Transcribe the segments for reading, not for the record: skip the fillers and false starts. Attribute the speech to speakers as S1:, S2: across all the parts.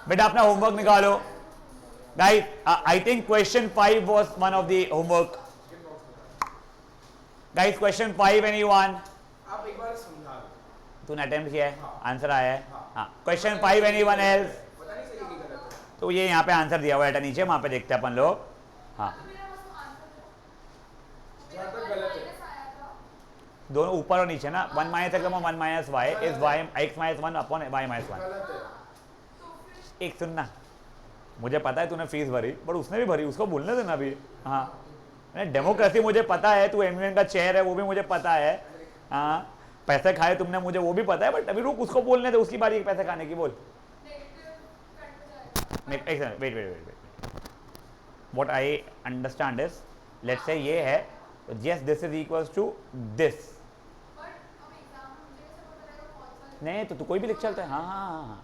S1: बेटा अपना होमवर्क निकालो guys. I think question 5 was one of the homework. Guys question 5 anyone?
S2: आप एक बार समझा दो.
S1: तूने अटेम्प्ट किया है, आंसर आया है.
S2: हाँ.
S1: हाँ, क्वेश्चन 5 एनीवन एल्स?
S2: पता नहीं सही है कि गलत है.
S1: तो ये यहाँ पे आंसर दिया हुआ है नीचे, वहां पे देखते हैं अपन लोग. हाँ,
S2: जहाँ तक गलत है
S1: दोनों ऊपर और नीचे ना. 1 minus x upon 1 minus y is y x minus 1 upon y minus 1.
S2: गलत है.
S1: एक सुनना, मुझे पता है तूने फीस भरी, पर उसने भी भरी, उसको बोलने देना भी. हाँ, डेमोक्रेसी मुझे पता है, तू एमयूएन का चेयर है वो भी मुझे पता है. हाँ, पैसे खाए तुमने मुझे वो भी पता है, बट अभी रुक, उसको बोलने दे, उसकी बारी पैसे खाने की. बोल. Wait wait wait wait. What I understand is, let's say ये है, yes this is equals to this. नहीं तो तू कोई भी लिख चलता है. हाँ हाँ हाँ हाँ हाँ.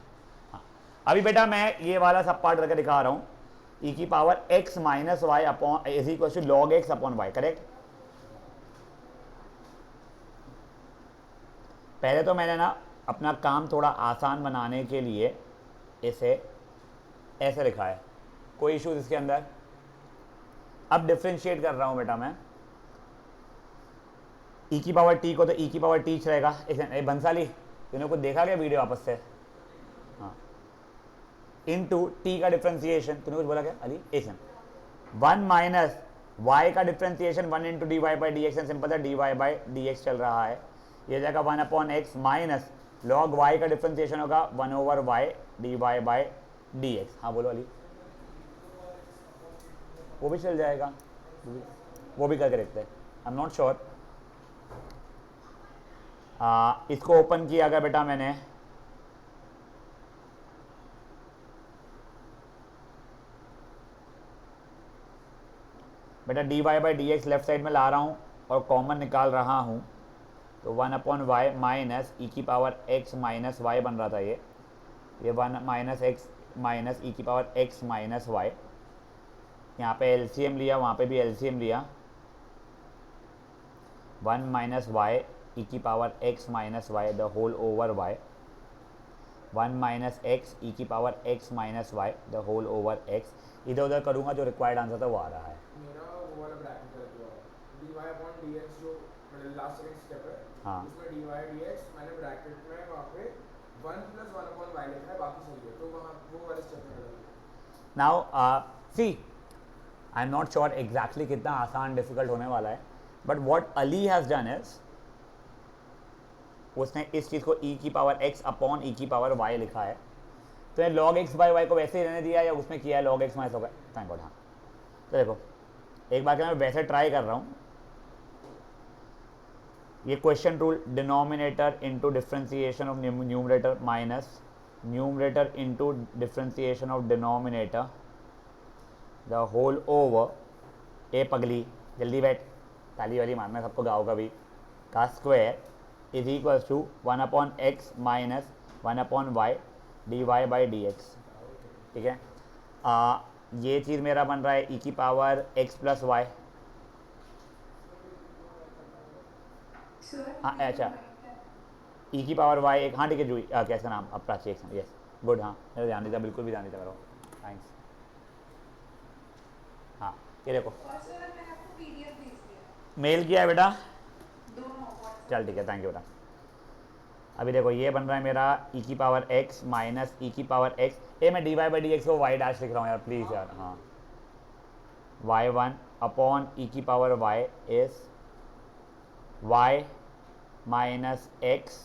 S1: अभी बेटा मैं ये वाला सब पार्ट करके दिखा रहा हूँ. ई की power x minus y upon is equal to log x upon y. Correct. पहले तो मैंने ना अपना काम थोड़ा आसान बनाने के लिए इसे ऐसे लिखा है. कोई इश्यूज इसके अंदर? अब डिफ्रेंशिएट कर रहा हूं बेटा मैं. ई की पावर टी को तो ई की पावर टी रहेगा. बंसाली तूने कुछ देखा क्या वीडियो आपस से? हाँ. इनटू टी का डिफ्रेंसिएशन, तूने कुछ बोला क्या अली? एशन 1 माइनस वाई का differentiation 1 into d y by d x. Simple था, d y by d x चल रहा है. ये जाएगा 1 upon x minus log y का डिफ्रेंसिएशन होगा 1 over y d y by d x. हाँ बोलो अली. वो भी चल जाएगा, वो भी करके देखते हैं. I am not sure. इसको ओपन किया अगर बेटा मैंने, बेटा d y by d x left side में ला रहा हूँ और कॉमन निकाल रहा हूँ. तो 1 अपॉन वाई माइनस ई की पावर एक्स माइनस वाई बन रहा था. ये 1 माइनस एक्स माइनस ई की पावर एक्स माइनस वाई. यहाँ पे एलसीएम लिया, वहाँ पे भी एलसीएम लिया. 1 माइनस वाई ई की power x minus y the whole over y. 1 minus x e की power x minus y the whole over x. इधर उधर करूँगा, जो रिक्वायर्ड आंसर था वो आ रहा है.
S2: मेरा वो वाला ब्रैकेट कर दिया d y upon d x जो लास्ट सेकंड स्टेप है.
S1: हाँ.
S2: उसमें डी वाई डी एक्स मैंने ब्रैकेट में वहाँ पे 1 प्लस 1 अपॉन वाई लिखा है, बाकी सही है. तो वहाँ वो वाले स्टेप में डाल दिया.
S1: Now see I am not sure exactly कितना आसान डिफिकल्ट होने वाला है, but what Ali has done is उसने इस चीज़ को ई की पावर एक्स अपॉन ई की पावर वाई लिखा है. तो लॉग एक्स बाई वाई को वैसे ही रहने दिया या उसमें किया है लॉग एक्स माइनस होगा. Thank God. हाँ, तो देखो एक बार मैं वैसे ट्राई कर रहा हूँ. ये quotient rule, denominator into differentiation of numerator minus numerator into differentiation of denominator the whole over. ए पगली जल्दी बैठ, ताली वाली मारना सबको गाँव का भी. का square is equals to 1 upon x minus 1 upon y d y by d x. ठीक है. ये चीज़ मेरा बन रहा है ई की पावर एक्स प्लस वाई. हाँ अच्छा, ई की पावर वाई एक. हाँ ठीक है जूही, क्या इसका नाम? अब प्राची. Yes good. हाँ मेरा ध्यान नहीं था, बिल्कुल भी ध्यान नहीं था मेरा. थैंक्स. हाँ ये देखो मेल किया है बेटा. चल ठीक है, थैंक यू बेटा. अभी देखो ये बन रहा है मेरा ई की पावर एक्स माइनस ई की पावर एक्स. ए मैं d y by d x को वाई डैश लिख रहा हूँ यार, प्लीज़ यार. हाँ, वाई 1 अपॉन ई की power y is y minus x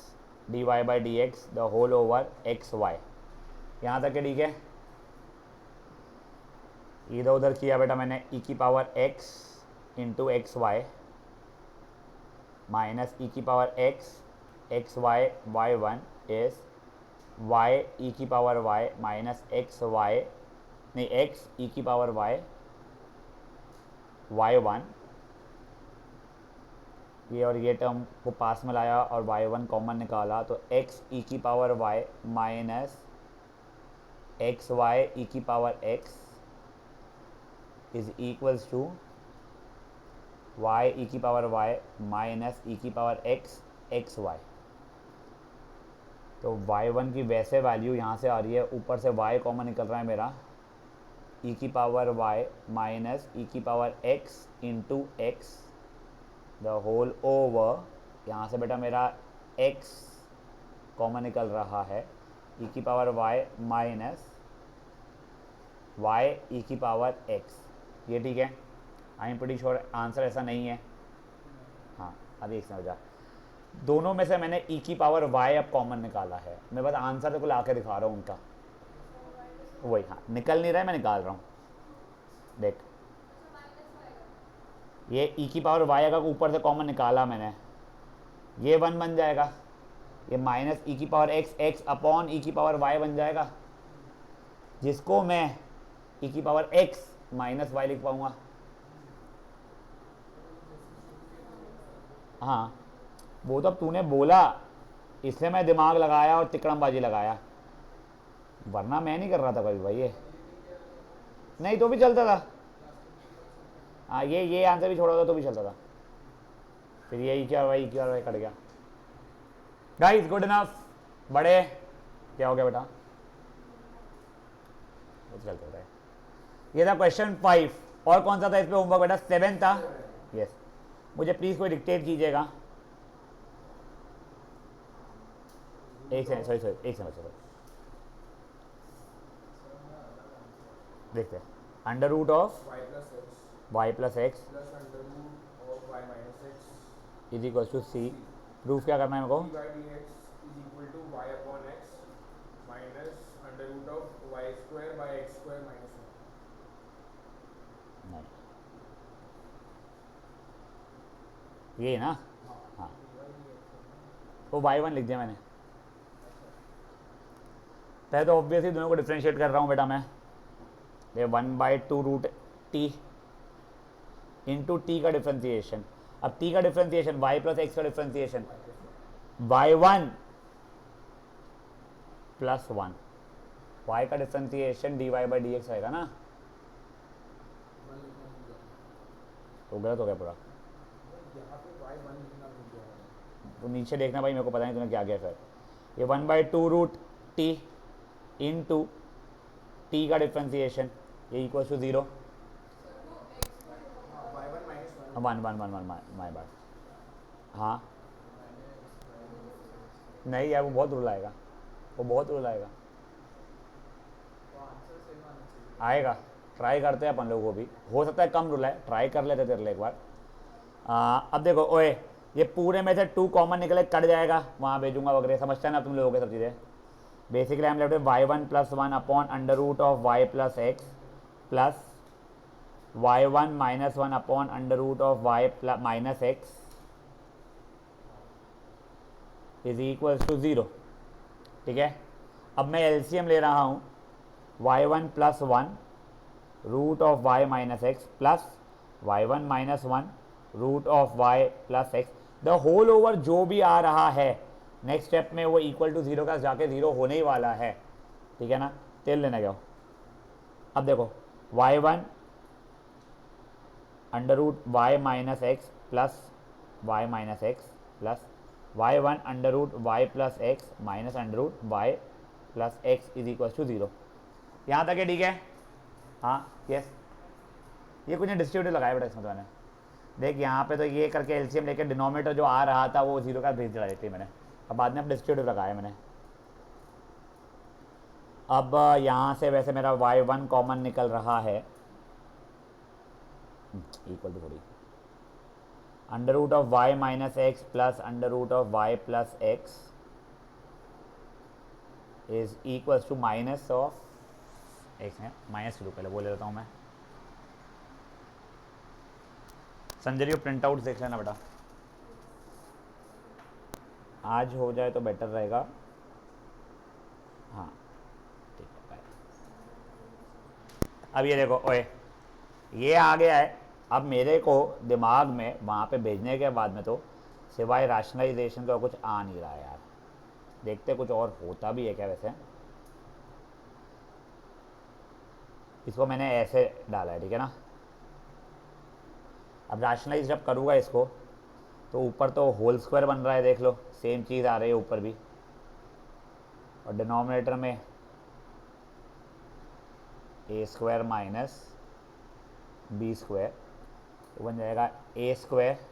S1: d y by d x the whole over x y. यहाँ तक के ठीक है. इधर उधर किया बेटा मैंने. ई की power x into x y minus e की power x x y y 1 is y e की power y minus x y नहीं एक्स ई की पावर वाई वाई 1. ये और ये टर्म को पास में लाया और वाई 1 कॉमन निकाला तो एक्स ई की power y minus x y e की power x is equals to y e की पावर वाई माइनस ई की पावर एक्स एक्स वाई. तो y1 की वैसे वैल्यू यहाँ से आ रही है, ऊपर से y कॉमन निकल रहा है मेरा, e की पावर y माइनस e की power x into x the whole over, यहाँ से बेटा मेरा x कॉमन निकल रहा है, e की power y minus y e की पावर x। ये ठीक है, I am pretty sure answer ऐसा नहीं है। हाँ अभी एक समझ आ, दोनों में से मैंने e की पावर y अब कॉमन निकाला है, मैं बस आंसर को ला के दिखा रहा हूँ उनका, वही। हाँ निकल नहीं रहा है, मैं निकाल रहा हूँ। देख ये e की पावर y का ऊपर से कॉमन निकाला मैंने, ये 1 बन जाएगा, ये माइनस e की पावर x अपॉन e की पावर y बन जाएगा, जिसको मैं e की पावर x माइनस y लिख पाऊंगा। हाँ वो तो अब तूने बोला इसलिए मैं दिमाग लगाया और तिकड़मबाजी लगाया, वरना मैं नहीं कर रहा था कभी भाई, ये नहीं तो भी चलता था। हाँ ये आंसर भी छोड़ा था तो भी चलता था, फिर ये क्या भाई कट गया। गाइस गुड इनफ, बड़े क्या हो गया बेटा, चलता है। ये था क्वेश्चन 5, और कौन सा था इस पे होमवर्क बेटा, 7 था। यस मुझे प्लीज कोई डिक्टेट कीजिएगा। एक सेकंड, सॉरी एक सेकंड, देखते हैं। Under root of y plus x
S2: plus under root of y minus x
S1: is equal to c. Proof क्या करना है मेरे को,
S2: dy dx is equal to y upon x minus under root of y square by x square minus 1।
S1: नहीं ये ना, हाँ वो y1 लिख दिया मैंने। पहले तो ऑब्वियसली दोनों को डिफ्रेंशिएट कर रहा हूँ बेटा मैं, ये 1/2 रूट टी इंटू टी का डिफ्रेंसिएशन। अब टी का डिफ्रेंसिएशन y प्लस एक्स का डिफ्रेंसिएशन y1 प्लस 1, y का differentiation dy by d x आएगा ना, तो गलत हो गया पूरा।
S2: यहाँ पे y 1 लिखना भूल गया।
S1: तो नीचे देखना भाई, मेरे को पता नहीं तूने क्या किया फिर। ये 1/2 रूट टी इंटू टी का डिफ्रेंसिएशन, ये equal to 0,
S2: y1 minus 1
S1: one माई बात। हाँ नहीं यार वो बहुत रुलाएगा, वो बहुत रुलाएगा। आएगा, ट्राई करते हैं अपन लोगों को भी, हो सकता है कम रुलाए, ट्राई कर लेते तेरे लिए एक बार। अब देखो ओए, ये पूरे में से 2 कॉमन निकले, कट जाएगा, वहाँ भेजूंगा वगैरह, समझता है ना तुम लोगों के सब चीज़ें। Basically I am left with y1 plus 1 upon under root of y plus x plus y1 minus 1 upon under root of y minus x is equal to 0। ठीक है, अब मैं एलसीएम ले रहा हूँ, y1 plus 1 root of y minus x plus y1 minus 1 root of y plus x, the whole over जो भी आ रहा है नेक्स्ट स्टेप में वो इक्वल टू 0 का जाके 0 होने ही वाला है। ठीक है ना, तेल लेना गया। अब देखो y1 under root y minus x plus y minus x plus y1 under root y plus x minus under root y plus x is equal to 0। यहाँ तक है ठीक है, हाँ यस। ये कुछ डिस्ट्रीब्यूटिव लगाया बेटा इसमें तो मैंने, देख यहाँ पे तो ये करके एलसीएम लेके डिनोमिनेटर जो आ रहा था वो 0 का भेज दिया थी मैंने, अब बाद में अब डिस्ट्रीब्यूटिव लगाया मैंने। अब यहाँ से वैसे मेरा y1 कॉमन निकल रहा है, इक्वल टू थोड़ी under root of y minus x plus under root of y plus x is equal to minus of x है, माइनस टू पहले बोल लेता हूँ मैं। संजय जी प्रिंट आउट देख लेना बेटा, आज हो जाए तो बेटर रहेगा। हाँ ठीक है बाय। अब ये देखो ओए, ये आ गया है, अब मेरे को दिमाग में वहाँ पे भेजने के बाद में तो सिवाय रैशनलाइजेशन का कुछ आ नहीं रहा है यार, देखते कुछ और होता भी है क्या वैसे। इसको मैंने ऐसे डाला है ठीक है ना, अब रैशनलाइज जब करूँगा इसको तो ऊपर तो होल स्क्वायर बन रहा है, देख लो सेम चीज़ आ रही है ऊपर भी, और डिनोमिनेटर में a square minus b square, तो बन जाएगा a square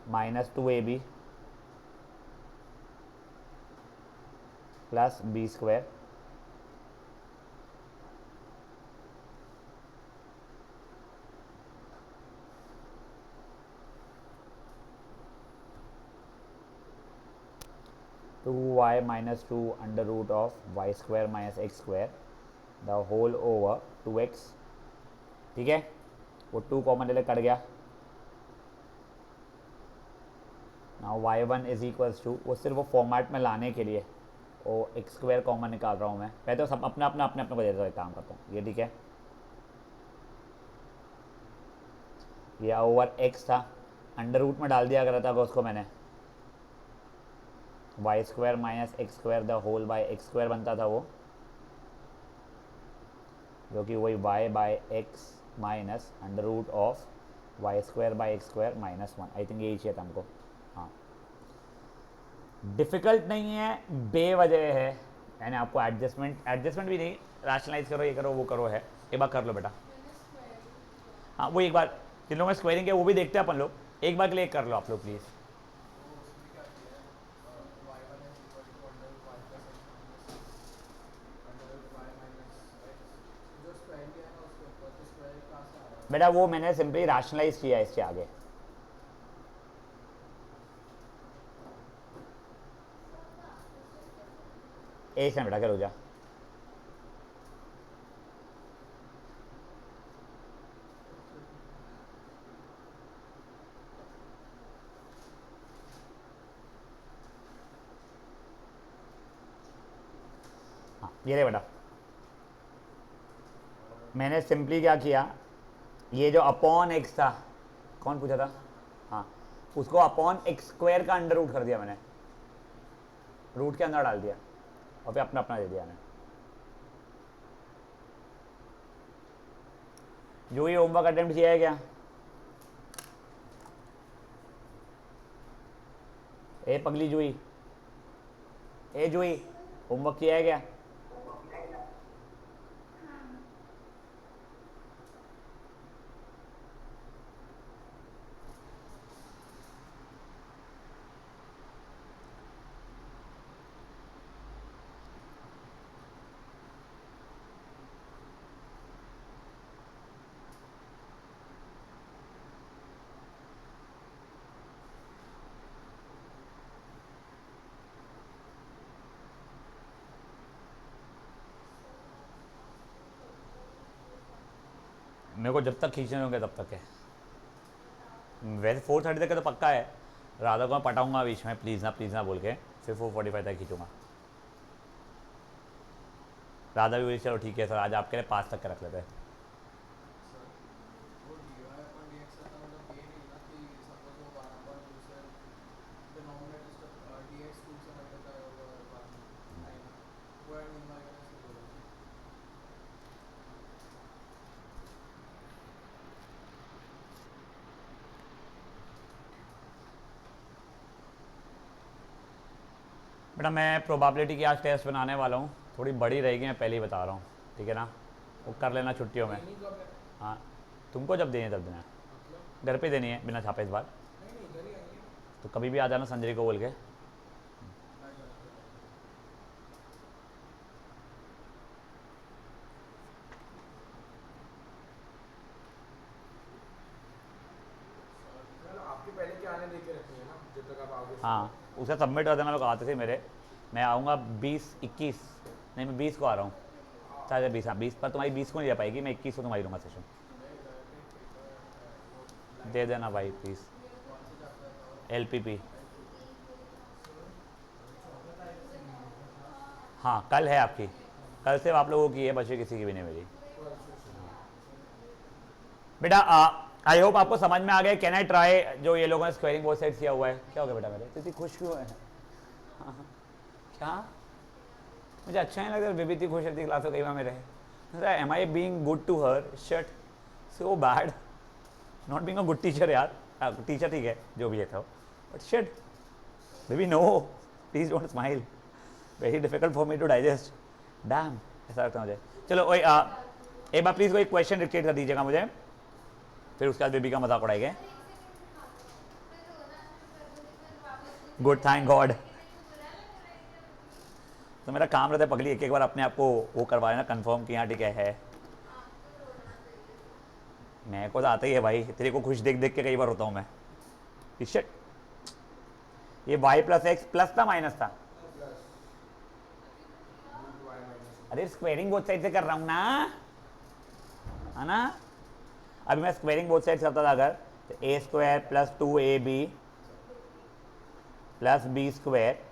S1: minus 2ab plus b square two y minus 2 under root of y square minus x square the whole over 2x। ठीक है, वो 2 कॉमन ले कट गया। Now y1 is equals to, वो सिर्फ वो फॉर्मेट में लाने के लिए वो एक्स स्क्वायर कॉमन निकाल रहा हूँ मैं। पहले तो सब अपने अपने को दे देता हूँ, काम करता हूँ ये। ठीक है, ये ओवर x था, अंडर रूट में डाल दिया करा था उसको मैंने, y square minus x square the whole by x square बनता था वो, जो कि वही y by x minus under root of y square by x square minus 1। I think यही चाहिए था हमको। हाँ, डिफ़िकल्ट नहीं है, बेवजह है, यानी आपको एडजस्टमेंट भी नहीं, रैशनलाइज करो, ये करो वो करो है। एक बार कर लो बेटा। हाँ, वो एक बार जिन लोगों ने स्क्वायरिंग किया वो भी देखते हैं अपन लोग, एक बार के लिए कर लो आप लोग प्लीज़। बेटा वो मैंने सिंपली रैशनलाइज किया इसके आगे। एक सेकंड बेटा, क्या रुक जा। हाँ, ये रे बेटा, मैंने सिंपली क्या किया, ये जो अपॉन एक्स था, कौन पूछा था, हाँ, उसको अपॉन एक्स स्क्वायर का अंडर रूट कर दिया मैंने, रूट के अंदर डाल दिया और फिर अपना अपना दे दिया मैंने। जो ये होमवर्क अटेम्प्ट किया है क्या? ए पगली जुई, ए जुई, होमवर्क किया है क्या? मेरे को जब तक खींचने होंगे तब तक है। वैसे 4:30 तक का तो पक्का है। राधा को मैं पटाऊंगा बीच में, प्लीज़ ना बोल के, फिर 4:45 तक खींचूंगा। राधा भी बोली चलो ठीक है सर, आज आपके लिए 5 तक का रख लेते हैं। बेटा मैं प्रोबेबिलिटी की आज टेस्ट बनाने वाला हूँ, थोड़ी बड़ी रहेगी, मैं पहले ही बता रहा हूँ, ठीक है ना? वो कर लेना छुट्टियों में। हाँ, तुमको जब देनी है तब देना, घर पे देनी है बिना छापे इस बार। तो कभी भी आ जाना संजरी को बोल के।
S2: आपके पहले के आने देके रखनी है ना, जब तक आप आओगे।
S1: हाँ, उसे सबमिट कर देना, लोग आते थे मेरे। मैं आऊँगा 20-21, नहीं मैं 20 को आ रहा हूँ, चाहे 20, हाँ 20 पर तुम्हारी 20 को नहीं जा पाएगी, मैं 21 को तुम्हारी लूँगा सेशन। दे देना भाई प्लीज़। LPP, हाँ कल है आपकी, कल से आप लोगों की है, बच्चे किसी की भी नहीं मेरी। बेटा आई होप आपको समझ में आ गया। कैन आई ट्राई, जो ये लोगों ने स्क्वायरिंग बोर्ड सेट किया हुआ है, क्या हो गया बेटा मेरे, इतनी खुश क्यों है? हाँ, क्या मुझे अच्छा नहीं लगता, बेबी इतनी खुश रहती क्लास में कई बार मेरे। Am I being good to her, shut so bad, not being a good teacher यार। टीचर ठीक है जो भी है था, but shut baby no, please don't smile. Very difficult for me to digest, damn, ऐसा लगता है मुझे। चलो ओए एक बार प्लीज़ कोई क्वेश्चन डिक्टेट कर दीजिएगा मुझे, फिर उसके बाद बेबी का मजाक उड़ाएंगे। Good, thank God. तो मेरा काम रहता है पगली, एक एक बार अपने आप को वो करवा लेना कंफर्म कि हाँ ठीक है। मेरे को तो आता ही है भाई, तेरे को खुश देख देख के कई बार होता हूँ मैं। शिट, ये y प्लस एक्स प्लस था माइनस था?
S2: Plus root y minus.
S1: अरे स्क्वेयरिंग बोथ साइड से कर रहा हूँ ना, है ना? अभी मैं स्क्वेयरिंग बोथ साइड करता था अगर, तो a square plus 2ab plus b square,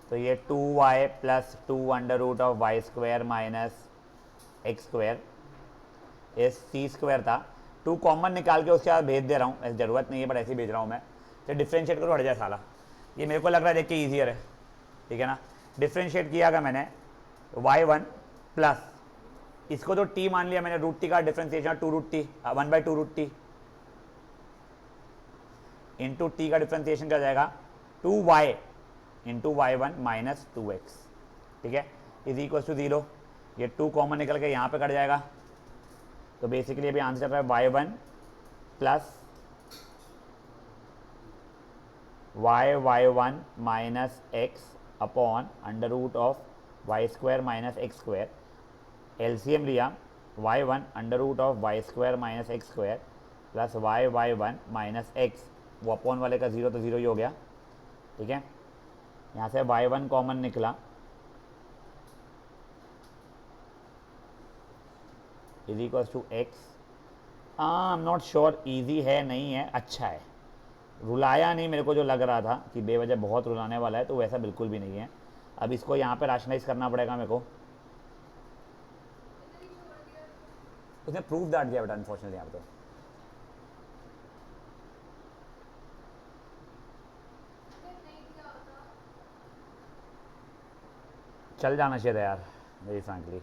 S1: तो ये 2y plus 2 under root of y square minus x square, ये सी स्क्वायर था। 2 कॉमन निकाल के उसके बाद भेज दे रहा हूँ, ऐसी ज़रूरत नहीं है बट ऐसे ही भेज रहा हूँ मैं। तो डिफ्रेंशिएट करो, हट जाए साला, ये मेरे को लग रहा है देख के ईजियर है, ठीक है ना? डिफ्रेंशिएट किया अगर मैंने y1 प्लस इसको तो t मान लिया मैंने, रूट टी का differentiation 2 root t 1/2 root t into t का डिफ्रेंशिएशन क्या जाएगा 2y into y1 minus 2x, ठीक है, इज इक्वल टू 0। ये 2 कॉमन निकल के यहाँ पे कट जाएगा, तो बेसिकली अभी आंसर है y1 plus y1 minus x upon under root of y square minus x square, LCM लिया y1 under root of y square minus x square plus y1 minus x, वो upon वाले का 0 तो 0 ही हो गया, ठीक है। यहाँ से y1 कॉमन निकला, is equals to x. I am not sure easy है नहीं है, अच्छा है, रुलाया नहीं मेरे को जो लग रहा था कि बेवजह बहुत रुलाने वाला है, तो वैसा बिल्कुल भी नहीं है। अब इसको यहाँ पे राशनलाइज करना पड़ेगा मेरे को, उसने प्रूफ दैट दिया बेटा अनफॉर्चुनेटली यहाँ पे। तो चल जाना चाहिए था यार, वेरी फ्रैंकली।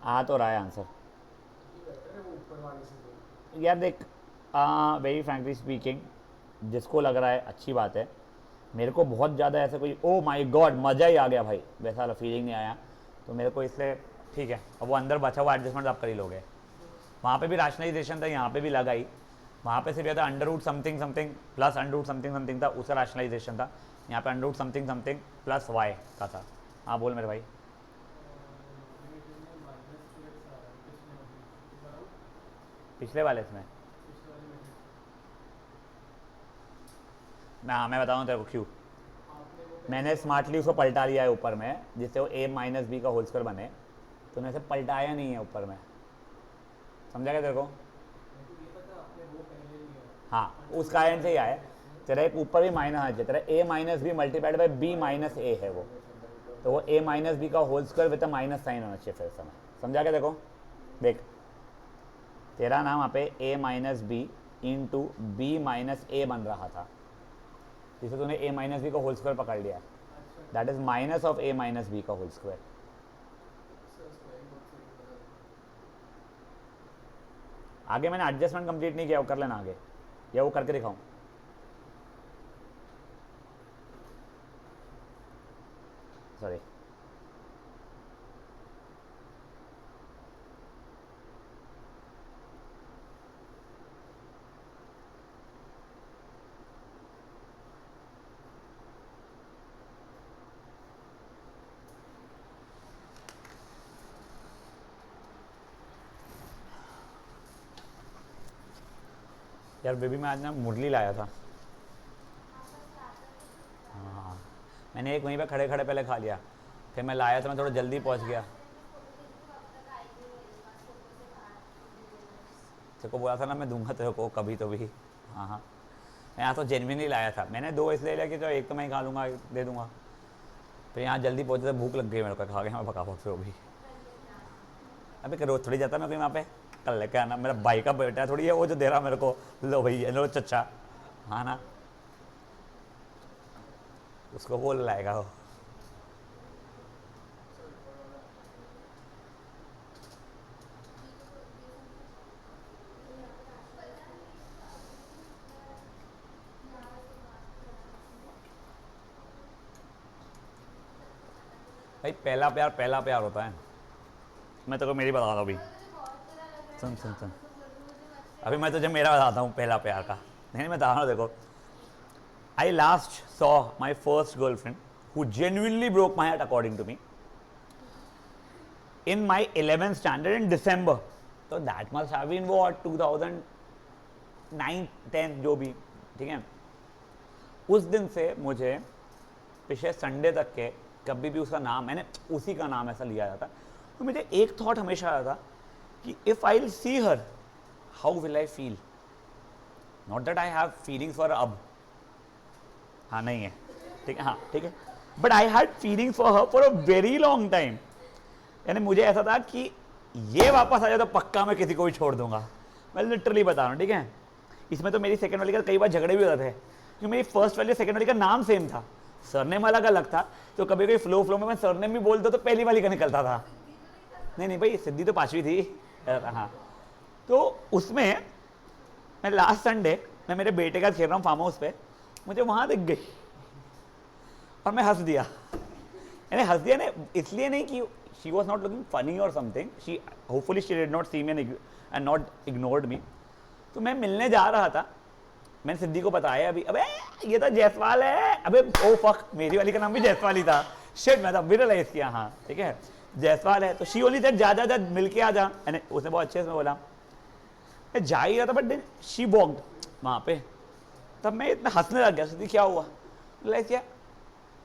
S1: आ तो रहा है आंसर
S2: बेटर है वो ऊपर वाले से तो।
S1: यार देख, वेरी फ्रैंकली स्पीकिंग, जिसको लग रहा है अच्छी बात है, मेरे को बहुत ज़्यादा ऐसा कोई ओ माय गॉड मज़ा ही आ गया भाई वैसा वाला फीलिंग नहीं आया, तो मेरे को इसलिए ठीक है। अब वो अंदर बचा हुआ एडजस्टमेंट आप कर ही लोगे, वहाँ पे भी राशनलाइजेशन था, यहाँ पे भी लगाई, वहाँ पे सिर्फ था under root something something plus under root something something था, उसका राशनलाइजेशन था। यहाँ पे under root something something plus y का था। हाँ बोल मेरे भाई। पिछले वाले इसमें मैं बताऊँ तेरे को क्यों, मैंने स्मार्टली उसको पलटा लिया है ऊपर में, जिससे वो a माइनस बी का होल स्क्वायर बने, तो मैंने इसे पलटाया नहीं है ऊपर में, समझा क्या तेरे को? हाँ उस कारण से ही आया, तेरा एक ऊपर भी माइनस आ जाए, तेरा a minus b multiplied by b minus a है वो, तो वो a माइनस बी का whole square with minus sign होना चाहिए फिर समय, समझा क्या? देखो देख, तेरा नाम वहाँ पे a minus b into b minus a बन रहा था, जिसे तूने a माइनस बी का होल स्क्वायर पकड़ लिया, that is minus of a minus b का होल स्क्वायर। आगे मैंने एडजस्टमेंट कंप्लीट नहीं किया, वो कर लेना आगे, या वो करके दिखाऊं? सॉरी, यार बेबी मैं आज ना मुरली लाया था, हाँ मैंने एक वहीं पे खड़े खड़े पहले खा लिया, फिर मैं लाया तो मैं थोड़ा जल्दी पहुंच गया। तेरे को बोला था ना मैं दूंगा तेरे को कभी तो भी। हाँ हाँ, मैं यहाँ तो जेन्युइनली लाया था, मैंने 2 इसलिए लिया कि तो एक तो मैं ही खा लूँगा, दे दूँगा। फिर यहाँ जल्दी पहुँचे तो भूख लग गई मेरे को, खा गया मैं फटाफट से वो भी। अबे रोज थोड़ी जाता मैं कोई वहाँ पे, कल लेके आना, मेरा भाई का बेटा थोड़ी है वो जो दे रहा मेरे को, लो भाई लो चचा, हाँ ना, उसको बोल लाएगा वो। भाई पहला प्यार होता है। मैं तो मेरी बता रहा हूँ अभी, सुन सुन सुन, अभी मैं तुझे मेरा बताता हूँ पहला प्यार का। नहीं मैं बता रहा हूँ देखो, I last saw my first girlfriend who genuinely broke my heart according to me in my 11th standard in December. So that must have been what 2009 10 जो भी, ठीक है। उस दिन से मुझे पिछले संडे तक के कभी भी उसका नाम, मैंने उसी का नाम ऐसा लिया जाता, तो मुझे एक थॉट हमेशा आया था कि if I will see her how will I feel, not that I have feelings for अब, हाँ नहीं है, ठीक है, हाँ ठीक है, but I had feelings for her for a very long time. यानी मुझे ऐसा था कि ये वापस आ जाए तो पक्का मैं किसी को भी छोड़ दूंगा, मैं लिटरली बता रहा हूँ, ठीक है। इसमें तो मेरी सेकंड वाली का कई बार झगड़े भी होते थे, क्योंकि मेरी फर्स्ट वाली सेकंड वाली का नाम सेम था, सरनेम अलग अलग था, तो कभी कभी फ्लो में मैं सरनेम भी बोलता तो पहली वाली का निकलता था। नहीं भाई सिद्धि तो 5वीं थी, हाँ। तो उसमें मैं लास्ट संडे मैं मेरे बेटे का खेल रहा हूँ फार्म हाउस पे, मुझे वहाँ दिख गई और मैं हंस दिया। यानी हंस दिया ने इसलिए नहीं कि she was not looking funny और something, she hopefully she did not see me and not ignored me. तो मैं मिलने जा रहा था, मैंने सिद्धि को बताया अभी, अबे ये तो जायसवाल है, अबे ओ फक मेरी वाली का नाम भी जायसवाल ही था, शिट मैं तो अभी रियलाइज किया, हाँ ठीक है जायसवाल है। तो शी ओनली सेड जा जा जा मिल के आ जा, उसने बहुत अच्छे से बोला, मैं जा ही रहा था बट शी वॉक्ड वहाँ पे, तब मैं इतना हंसने लग गया, सिद्धि क्या हुआ, लाइक क्या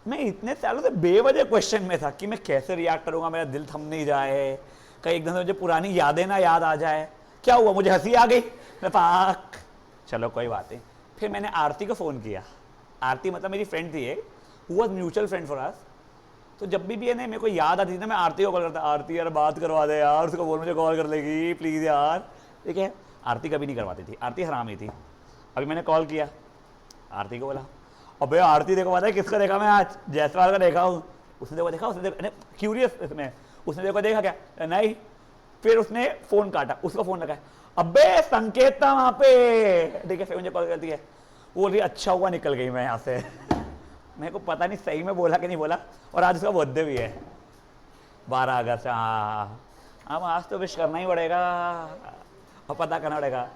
S1: मैं इतने सालों से बेवजह क्वेश्चन में था कि मैं कैसे रिएक्ट करूंगा, मेरा दिल थम नहीं जाए, कहीं एकदम से मुझे पुरानी यादें ना याद आ जाए, क्या हुआ मुझे हंसी आ गई, मैं पाक चलो कोई बात नहीं। फिर मैंने आरती को फ़ोन किया, आरती मतलब मेरी फ्रेंड थी एक, who was mutual friend for us. तो जब भी है ना मेरे को याद आती थी ना, मैं आरती को कॉल करता, आरती यार बात करवा दे यार, उसको बोल मुझे कॉल कर लेगी प्लीज़ यार, ठीक है। आरती कभी नहीं करवाती थी, आरती हरामी थी। अभी मैंने कॉल किया, आरती को बोला अबे आरती देखो पता है किसका देखा मैं आज, जायसवाल का देखा हूँ। उसने देखा उसने क्यूरियस इसमें, उसने देखा क्या नहीं, फिर उसने फ़ोन काटा, उसका फ़ोन लगा, अबे संकेत था वहाँ पे, ठीक है। फिर मुझे कॉल करती है, वो बोली अच्छा हुआ निकल गई मैं यहाँ से। मेरे को पता नहीं सही में बोला कि नहीं बोला, और आज उसका बर्थडे भी है 12 अगस्त। हाँ अब आज तो विश करना ही पड़ेगा और पता करना पड़ेगा।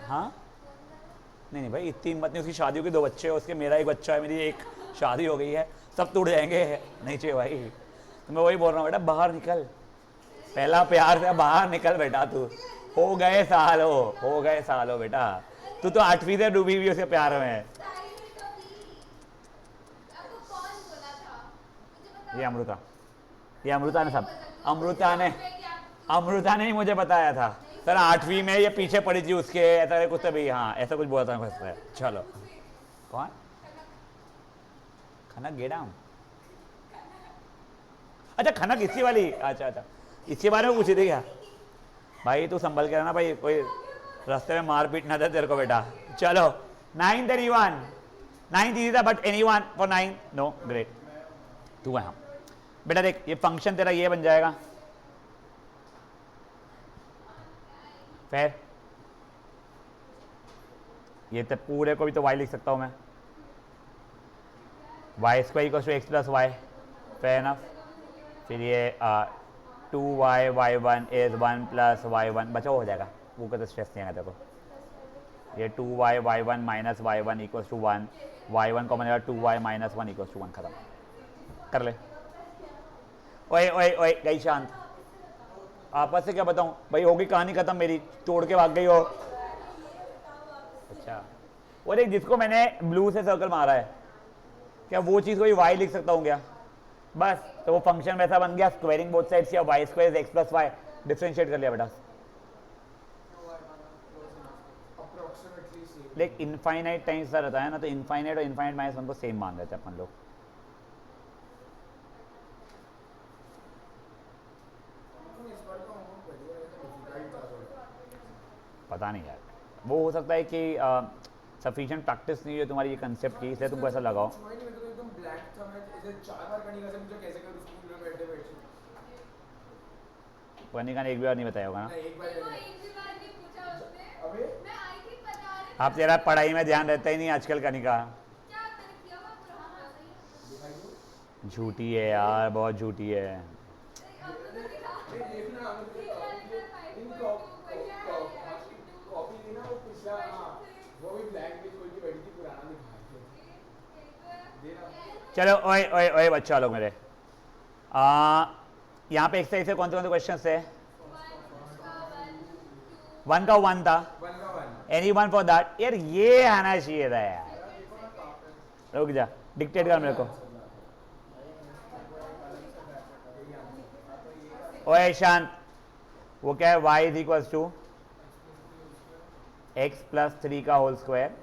S1: हाँ नहीं भाई इतनी हिम्मत नहीं, उसकी शादी होगी, 2 बच्चे हैं उसके, मेरा एक बच्चा है, मेरी एक शादी हो गई है, सब टूट जाएंगे, नहीं चाहिए भाई। तो मैं वही बोल रहा हूँ बेटा बाहर निकल, पहला प्यार से बाहर निकल बेटा, तू हो गए सालों बेटा, तू तो 8वीं से डूबी हुई उसके प्यार में। ये अमृता ने सब, अमृता ने ही मुझे बताया था सर, 8वीं में ये पीछे पड़ी थी उसके, ऐसा कुछ भी, हाँ ऐसा कुछ बोला था। चलो कौन खनक गेडाम, अच्छा खनक इसी वाली, अच्छा इसके बारे में पूछी थी क्या। भाई तू संभल के रहना भाई, कोई रास्ते में मारपीट ना दे तेरे को बेटा। चलो 9th anyone, 9th easy था but anyone for 9 no great. तू है बेटा, देख ये फंक्शन तेरा ये बन जाएगा, फिर ये तो पूरे को भी तो y लिख सकता हूं मैं, y² = x + y, fair enough. फिर ये 2y y1 is 1 + y1 बचा हो जाएगा, वो का तो स्ट्रेस नहीं आएगा देखो। ये 2y y1 - y1 = 1, y1 को बनेगा 2y - 1 = 1, खत्म कर ले। ओए गई शांत, आपस से क्या बताऊं भाई, होगी कहानी खत्म मेरी, तोड़ के भाग गई हो। अच्छा वो देख जिसको मैंने ब्लू से सर्कल मारा है, क्या वो चीज़ कोई y लिख सकता हूँ क्या, बस तो वो फंक्शन वैसा बन गया, स्क्वायरिंग बोथ साइड्स या y² x + y, डिफरेंशिएट कर लिया बेटा। लेकिन इनफाइनाइट टाइम्स का रहता है ना, तो इनफाइनाइट और इनफाइनाइट माइनस वन को सेम मान लेते हैं अपन लोग।
S2: इस बार का होमवर्क बढ़िया है, डिफिकल्ट था थोड़ा।
S1: पता नहीं यार, वो हो सकता है कि सफिशिएंट प्रैक्टिस नहीं है तुम्हारी ये कंसेप्ट की, इसलिए तुमको ऐसा लगाओ।
S2: कुछ हुआ ही नहीं, मेरे को तो एकदम ब्लैंक था। मैं इसे 4 बार करने का से मुझे कैसे करूँ स्कूल में बैठे बैठे।
S1: वनिका ने एक भी बार नहीं बताया होगा ना।
S2: नहीं, एक बार
S3: मेरे को
S2: नहीं।
S3: एक भी बार नहीं पूछा उसने।
S2: अबे
S3: मैं आई थी बता रही
S1: आप तेरा पढ़ाई में ध्यान रहता ही नहीं आजकल, कनिका।
S3: क्या मैंने किया हुआ पूरा हाँ सही है।
S2: दिखाई दो।
S1: झूठी है यार, बहुत झूठी है।
S3: सही, अब तो दिखा।
S2: ये देखना मुझे
S3: ठीक है, लेटर
S2: इन
S3: 5.2 क्वेश्चन है, क्वेश्चन 2
S2: कॉपी थी ना वो पिछला, हाँ वो भी ब्लैंक पेज खोल के बैठी थी, पुराना दिखा के देना।
S1: चलो ओए ओए ओए बच्चा लोग मेरे, यहाँ पे एक्सरसाइज से कौन से क्वेश्चन थे? वन का वन था,
S2: 1 का 1
S1: एनी वन फॉर दैट। यार ये आना चाहिए था यार। रुक जा, डिक्टेट कर मेरे को। ओए शांत, वो क्या है? y is equals to x plus 3 का whole square,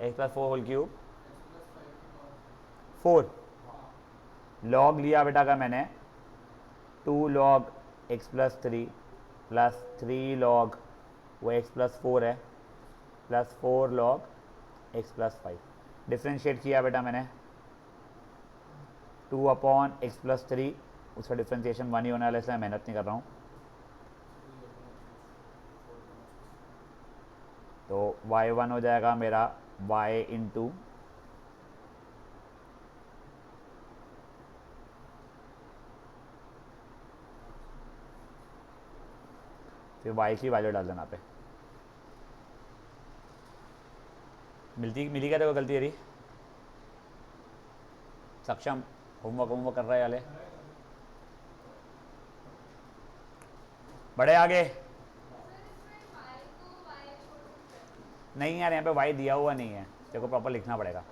S1: x plus 4 whole cube, 4 log लिया बेटा का मैंने, 2 log x plus 3 plus 3 log वो एक्स प्लस 4 है, plus 4 log x plus 5। Differentiate किया बेटा मैंने, 2 अपॉन एक्स प्लस 3, उसका डिफ्रेंशिएशन 1 ही होने वाला है, इसलिए मेहनत नहीं कर रहा हूँ। तो y1 हो जाएगा मेरा y इंटू फिर y की वैल्यू डाल देना पे। मिली क्या देखो गलती यही। सक्षम होमवर्क कर रहे वाले बड़े आगे नहीं यार, यहाँ पे y दिया हुआ नहीं है, तेरे को प्रॉपर लिखना पड़ेगा।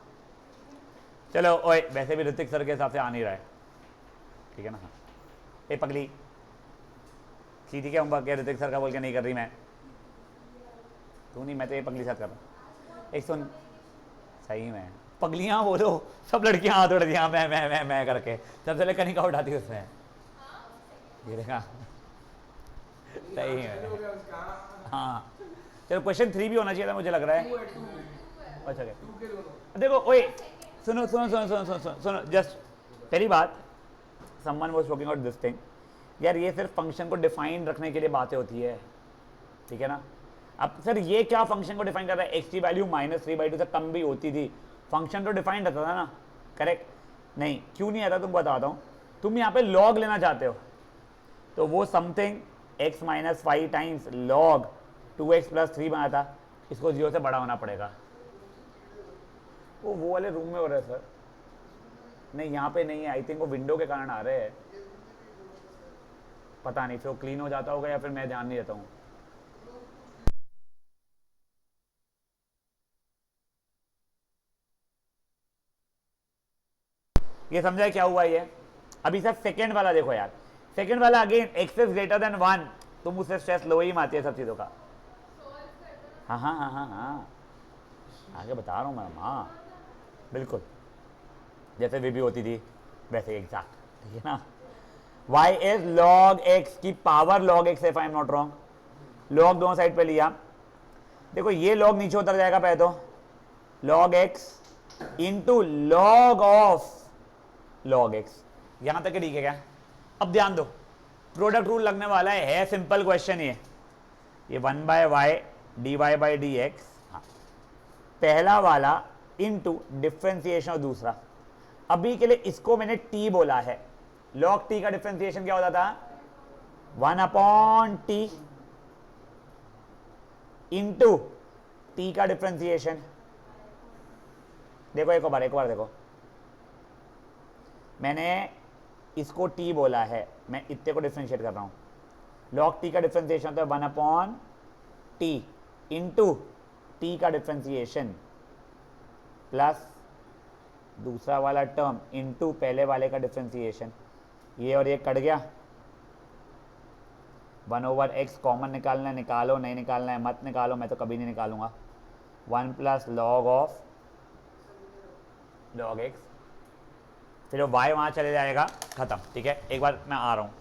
S1: चलो ओए, वैसे भी ऋतिक सर के हिसाब से आ नहीं रहा है, ठीक है ना। हाँ ए पगली, सीधी क्या होमवर्क है ऋतिक सर का बोल के नहीं कर रही मैं, तू नहीं, मैं तो ये पगली साथ कर रहा हूँ। एक सुन, सही में पगलियाँ बोलो, सब लड़कियाँ हाथ उड़ दिया मैं करके, तब से कनिका उठाती उसमें, ये देखा सही है।
S2: हो गया उसका।
S1: हाँ चलो, क्वेश्चन 3 भी होना चाहिए था मुझे लग रहा है।
S2: 2 है 2
S1: अच्छा क्या
S2: 2 के दोनों।
S1: देखो ओए, सुनो सुनो सुनो सुनो सुनो सुनो सुनो जस्ट पहली बात, someone was talking about this thing. यार ये सिर्फ फंक्शन को डिफाइन रखने के लिए बातें होती है, ठीक है ना। अब सर ये क्या फंक्शन को डिफाइन कर रहा है? एक्स की वैल्यू -3/2 से कम भी होती थी, फंक्शन तो डिफाइन रहता था ना, करेक्ट? नहीं, क्यों नहीं आता तुम बताता हूँ। तुम यहाँ पे लॉग लेना चाहते हो, तो वो something x - 5 times log 2x + 3 बना था, इसको 0 से बड़ा होना पड़ेगा। वो वाले रूम में हो रहा है सर, नहीं यहाँ पे नहीं है, आई थिंक वो विंडो के कारण आ रहे हैं, पता नहीं, फिर वो क्लीन हो जाता होगा या फिर मैं ध्यान नहीं देता हूँ। ये समझा क्या हुआ ये? अभी सर सेकेंड वाला देखो यार, सेकेंड वाला again x is greater than 1, तुम उससे स्ट्रेस लो ही मारती है सब चीज़ों का। हाँ हाँ हाँ हाँ हाँ, आगे बता रहा हूँ मैं, हाँ बिल्कुल, जैसे भी होती थी वैसे एग्जैक्ट, ठीक है ना। y इज log x की power log x, if I am not wrong. log दोनों साइड पे लिया, देखो ये log नीचे उतर जाएगा पहले तो, log x into log of log x, यहां तक ठीक है क्या? अब ध्यान दो, प्रोडक्ट रूल लगने वाला है सिंपल क्वेश्चन ये 1/y dy/dx, हाँ पहला वाला इंटू डिफ्रेंसिएशन और दूसरा। अभी के लिए इसको मैंने t बोला है, log t का डिफ्रेंसिएशन क्या होता था? 1/t इंटू t का डिफ्रेंसिएशन। देखो एक बार देखो, मैंने इसको t बोला है, मैं इतने को डिफ्रेंशिएट कर रहा हूं। log t का डिफ्रेंसिएशन होता है 1/t इंटू t का डिफ्रेंसिएशन प्लस दूसरा वाला टर्म इंटू पहले वाले का डिफ्रेंसिएशन। ये और ये कट गया, 1/x कॉमन निकालना है, निकालो, नहीं निकालना है मत निकालो, मैं तो कभी नहीं निकालूंगा। 1 plus log of log x, फिर वो y वहाँ चले जाएगा, ख़त्म। ठीक है, एक बार मैं आ रहा हूँ।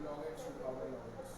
S2: log x to power log x.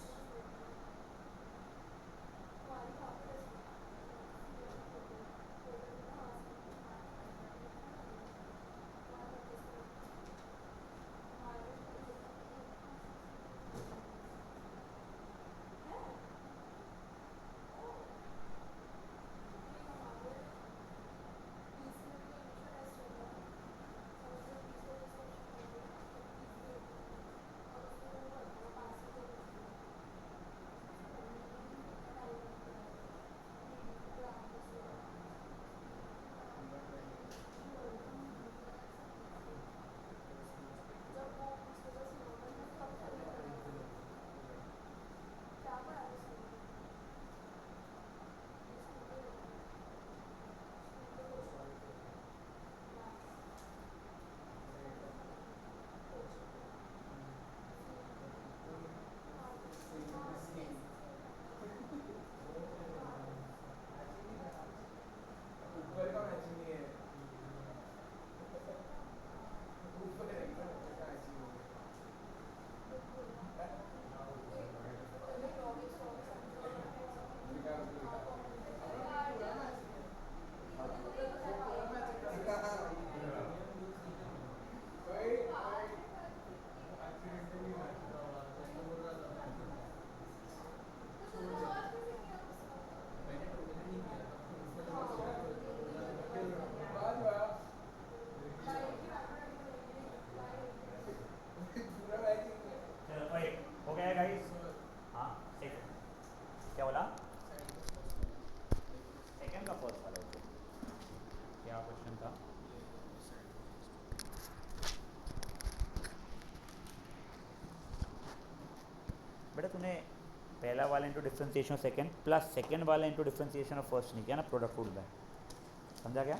S2: ऊपर का मैचिंग नहीं है, ऊपर है ना, ऊपर का मैचिंग नहीं है। दिखा उसको दिखा, पूरा मैचिंग है, वो पूरा मैचिंग का कोई एक्सीडेंटली मैच हुआ होगा, तो मैं बोल रहा था छोड़ दे, मैंने टोकन नहीं किया था, उसने बोला छोड़ बाद हुआ पूरा मैचिंग है।
S1: चलो ओए, हो गया गाइस? हाँ, एक क्या बोला? सेकंड का फर्स्ट वाला क्या क्वेश्चन था? बेटा तूने पहला वाला into differentiation of second plus second वाला इंटू डिफ्रेंसिएशन ऑफ फर्स्ट नहीं किया ना, प्रोडक्ट रूल में। समझा क्या?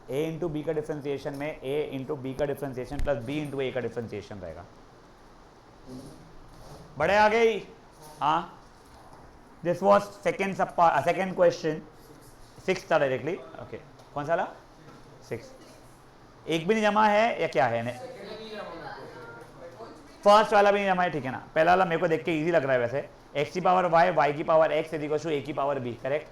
S1: a इंटू बी का डिफ्रेंसिएशन में a इंटू बी का डिफ्रेंसिएशन प्लस b इंटू ए का डिफ्रेंसिएशन रहेगा। बड़े आ गई? हाँ, this was second second question, 6 था डायरेक्टली। ओके, कौन सा ला? 6। एक भी नहीं जमा है या क्या है? फर्स्ट वाला भी नहीं जमा है, ठीक है ना। पहला वाला मेरे को देख के इजी लग रहा है वैसे, x की पावर y, y की power x is equal to a की पावर b, करेक्ट?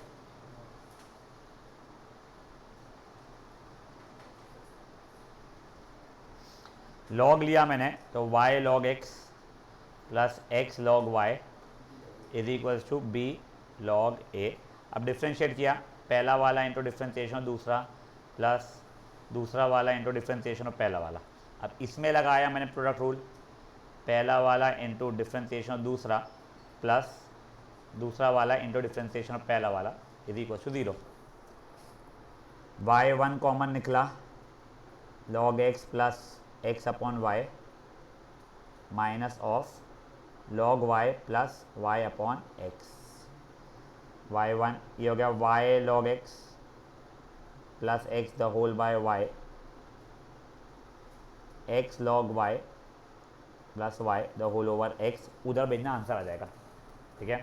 S1: लॉग लिया मैंने तो y log x plus x log y is equal to b log a। अब डिफ्रेंशिएट किया, पहला वाला इंटू डिफ्रेंशिएशन दूसरा प्लस दूसरा वाला इंटू डिफ्रेंशिएशन और पहला वाला। अब इसमें लगाया मैंने प्रोडक्ट रूल, पहला वाला इंटू डिफ्रेंशिएशन दूसरा प्लस दूसरा वाला इंटू डिफ्रेंशिएशन ऑफ पहला वाला is equal to 0। y1 common निकला, log x plus x upon y minus of log y plus y upon x। y1 ये हो गया y log x plus x the whole by y, x log y plus y the whole over x, उधर भेजना answer आ जाएगा। ठीक है,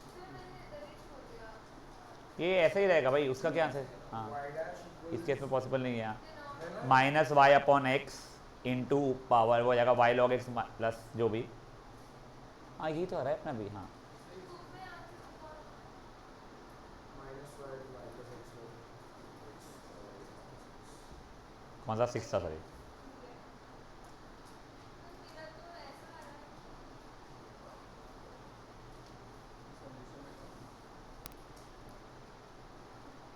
S3: sir मैंने direct छोड़ दिया।
S1: ये ऐसा ही रहेगा भाई, उसका क्या आंसर। हाँ,
S2: y dash equals
S1: इस केस में पॉसिबल नहीं है यहाँ।
S2: है ना
S1: minus y upon x into power वो हो जाएगा वाई लॉग एक्स प्लस जो भी। हाँ यही तो आ रहा है अपना भी। हाँ
S3: बुक में आंसर कौन
S2: minus y plus x हो
S1: कौन सा सिक्स था सॉरी।
S3: ठीक है। तो मेरा तो ऐसा आ रहा है।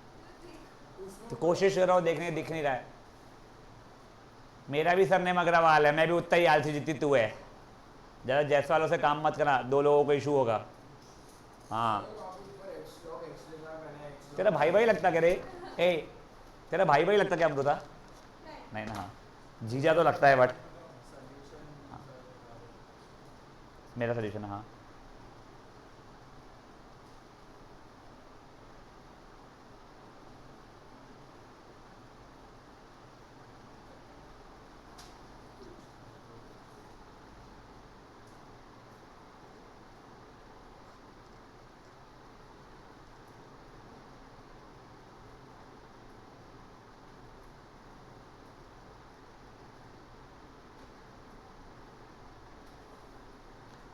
S3: तो देख
S1: तो कोशिश कर रहा हूँ देखने, दिख नहीं रहा है। मेरा भी सरनेम अग्रवाल है, मैं भी उतना ही आलसी जितनी तू है। ज़्यादा जैस वालों से काम मत करना, दो लोगों को इशू होगा। हाँ
S2: वहाँ पे ऊपर x log x लिखा है, मैंने x log
S1: तेरा भाई भाई लगता क्या रे? ए तेरा भाई भाई लगता क्या अमृता?
S3: नहीं
S1: नहीं ना, हाँ जीजा तो लगता है बट मेरा सोल्यूशन है। हाँ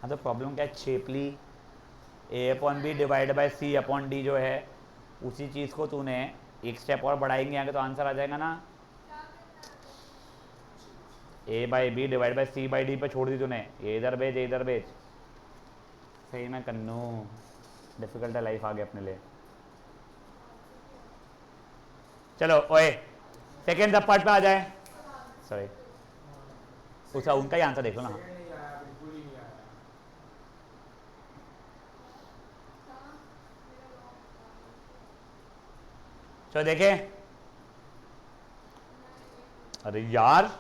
S1: हाँ, तो प्रॉब्लम क्या है, चेपली a upon b divide by c upon d जो है, उसी चीज़ को तूने एक स्टेप और बढ़ाएंगे आगे तो आंसर आ जाएगा ना।
S3: क्या करना है तो
S1: a by b divide by c by d पे छोड़ दी तूने, ये इधर भेज ये इधर भेज। सही में कन्नू, डिफिकल्ट है लाइफ आगे अपने लिए। चलो ओए सेकेंड सब पार्ट पे आ जाए। सॉरी उसका उनका ही आंसर देख लो ना।
S2: सेकंड नहीं आया, बिल्कुल ही नहीं आया।
S3: कहाँ मेरा लॉक
S1: चलो देखे। अरे यार
S3: सर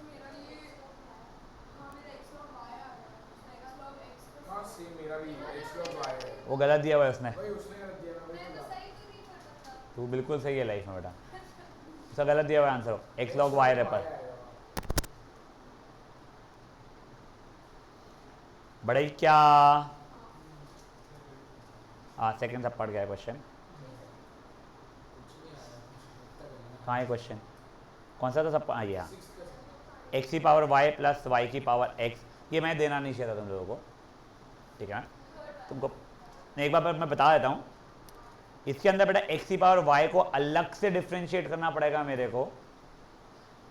S3: मेरा ये हाँ मेरा x log y आ रहा है। उसका x log x plus
S2: हाँ सेम मेरा भी x log y है।
S1: वो गलत दिया हुआ है उसने।
S2: भाई उसने कर दिया, मैं
S3: मैं
S2: वही
S3: तो
S2: बोला।
S3: सही तो नहीं कर सकता।
S1: तू बिल्कुल सही है लाइफ में बेटा, उसका गलत दिया हुआ answer x log y
S2: y
S1: पर।
S2: आएगा।
S1: बड़ा ही क्या। हाँ सेकेंड सब पढ़ गया क्वेश्चन। कहाँ है क्वेश्चन, कौन सा था सब? हाँ ये हाँ, एक्स की पावर वाई प्लस वाई की पावर एक्स, ये मैं देना नहीं चाहिए था तुम लोगों को। ठीक है तुमको एक बार मैं बता देता हूँ। इसके अंदर बेटा एक्स की पावर वाई को अलग से डिफ्रेंशिएट करना पड़ेगा मेरे को,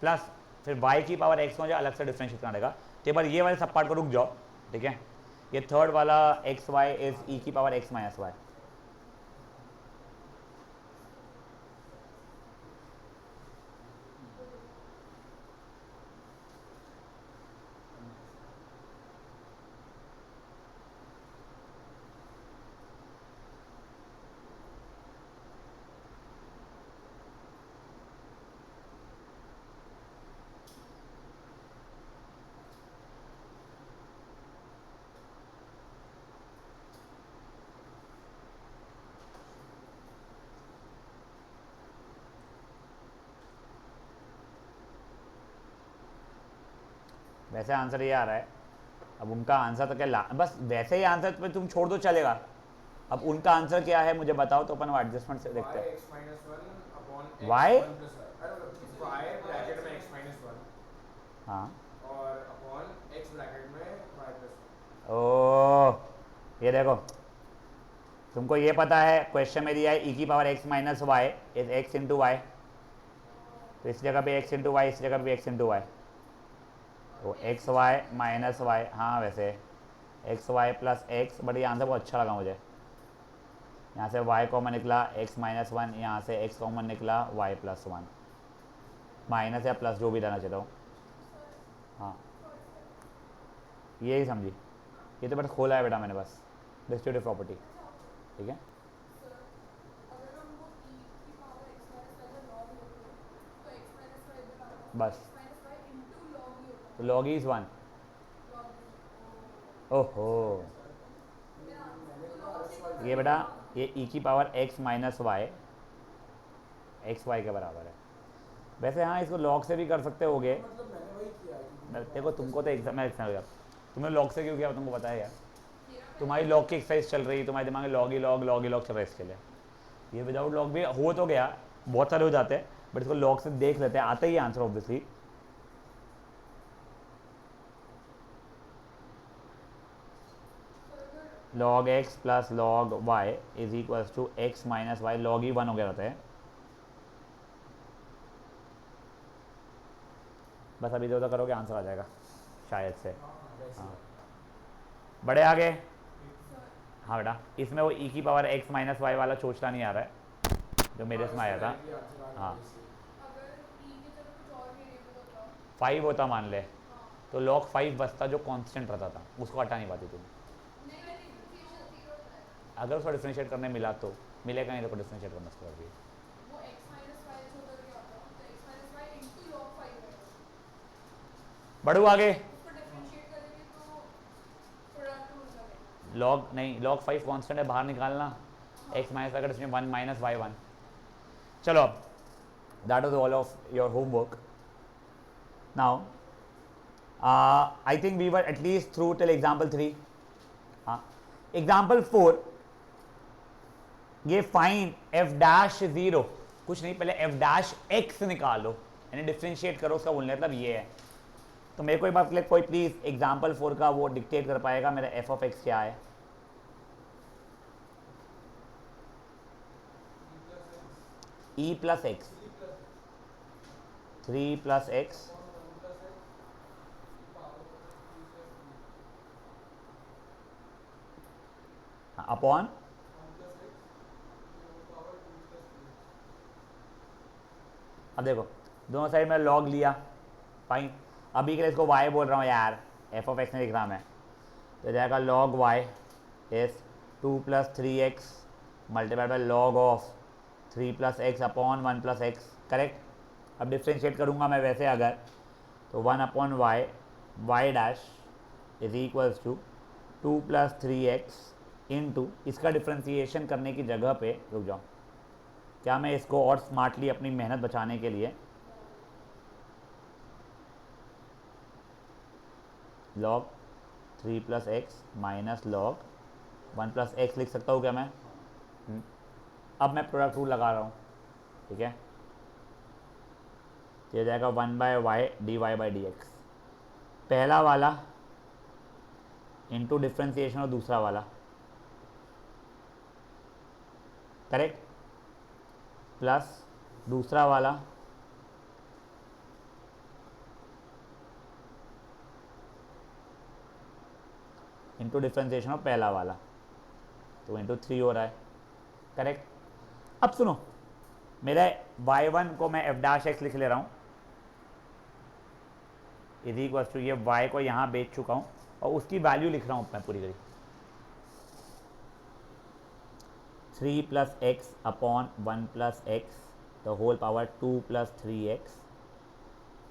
S1: प्लस फिर वाई की पावर एक्स को मुझे अलग से डिफ्रेंशिएट करना पड़ेगा। तो एक बार ये वाले सब पार्ट को रुक जाओ। ठीक है, ये थर्ड वाला एक्स वाई इज ई की पावर एक्स माइनस वाई। वैसे आंसर ये आ रहा है, अब उनका आंसर तो क्या बस वैसे ही आंसर पे तुम छोड़ दो चलेगा। अब उनका आंसर क्या है मुझे बताओ तो अपन एडजस्टमेंट से देखते हैं।
S2: x minus 1 upon x
S1: Y?
S2: 1 plus y। अरे मतलब y ब्रैकेट में x minus 1
S1: हाँ
S2: और upon x ब्रैकेट में y plus 1।
S1: ओ ये देखो, तुमको ये पता है क्वेश्चन में दिया है ई की power x minus y is x into y, तो इस जगह पे एक्स इंटू वाई, इस जगह पे एक्स इंटू वाई, तो एक्स वाई माइनस वाई। हाँ वैसे x y plus x, but ये आंसर बहुत अच्छा लगा मुझे। यहाँ से y कॉमन निकला x माइनस वन, यहाँ से x कॉमन निकला y प्लस वन, माइनस या प्लस जो भी रहना चाहता हूँ। हाँ यही समझी, ये तो बस खोला है बेटा मैंने बस डिस्ट्रीब्यूटिव प्रॉपर्टी। ठीक है
S3: सर अगर हम वो e की पावर x minus y का log लेते हैं तो x minus y इधर आ रहा है।
S1: बस
S3: x minus y into log ही होता
S1: तो लॉग इज वन।
S3: है। log
S1: ओहो, ये बेटा ये e की power x minus y x y के बराबर है। वैसे हाँ, इसको लॉग से भी कर सकते होगे।
S2: मतलब मैंने वही किया है कि
S1: देखो तुमको तो एग्जाम में एग्जाम तुमने लॉग से क्यों किया तुमको पता है यार? तुम्हारी लॉग की एक्सरसाइज चल रही है, तुम्हारे दिमाग में लॉग ही लॉग चल रहा है इसके लिए। ये विदाउट लॉग भी हो तो गया, बहुत सारे हो जाते हैं, बट इसको लॉग से देख लेते हैं, आता ही answer obviously. log x plus log y is equals to x minus y, log ही 1 हो गया रहता है। बस अभी जो करोगे आंसर आ जाएगा शायद से। हाँ, बड़े आगे। हाँ बेटा, इसमें वो e की पावर x माइनस वाई वाला सोचना नहीं आ रहा है जो मेरे इसमें आया था। हाँ,
S3: अगर e की जगह कुछ और वेरिएबल होता
S1: 5 होता मान ले,
S3: हाँ
S1: तो log 5 बचता जो कांस्टेंट रहता था, उसको हटा नहीं पाती तुम।
S3: नहीं नहीं जीरो जीरो
S1: अगर उसको डिफ्रेंशिएट करने मिला तो मिलेगा, नहीं तो डिफ्रेंशिएट करना उसको अभी।
S3: वो x माइनस वाई से उधर गया था तो x minus y into log 5 है,
S1: बढ़ू आगे।
S3: उसको डिफरेंशिएट करेंगे तो प्रोडक्ट हो जाएगा।
S1: log नहीं, log 5 कांस्टेंट है, बाहर डिफरेंशिएट x माइनस वाई का डिफरेंशिएट 1 माइनस वाई 1। चलो अब that was all of your homework. Now I think we were at least through till example 3। हाँ, एग्जाम्पल 4, ये फाइन f डैश 0, कुछ नहीं, पहले f डैश x निकालो यानी डिफ्रेंशिएट करो, उसका बोलने मतलब ये है। तो मेरे को एक बार कोई प्लीज एग्जाम्पल 4 का वो डिक्टेट कर पाएगा, मेरा f ऑफ x क्या है? e plus x, 3 plus x upon अब देखो दोनों साइड में लॉग लिया, फाइन। अभी के लिए इसको y बोल रहा हूँ यार, f ऑफ x नहीं लिख रहा मैं, तो जाएगा log y is 2 plus 3x multiplied by log of 3 plus x upon 1 plus x, correct. अब डिफ्रेंशिएट करूँगा मैं वैसे अगर, तो 1 upon y, y dash is equals to 2 plus 3x into, इसका डिफ्रेंशिएशन करने की जगह पे रुक जाओ, क्या मैं इसको और स्मार्टली अपनी मेहनत बचाने के लिए log 3 plus x minus log 1 plus x लिख सकता हूँ क्या मैं? अब मैं प्रोडक्ट रूल लगा रहा हूँ, ठीक है। तो ये जाएगा 1 by y d y by d x, पहला वाला इंटू डिफ्रेंसिएशन और दूसरा वाला, करेक्ट, प्लस दूसरा वाला इंटू डिफ्रेंसिएशन और पहला वाला, तो इंटू 3 हो रहा है, करेक्ट। अब सुनो, मेरा y1 को मैं f डैश एक्स लिख ले रहा हूँ, इज इक्वल टू ये y को यहाँ बेच चुका हूँ और उसकी वैल्यू लिख रहा हूँ मैं पूरी करी, 3 plus x upon 1 plus x the whole power 2 plus 3x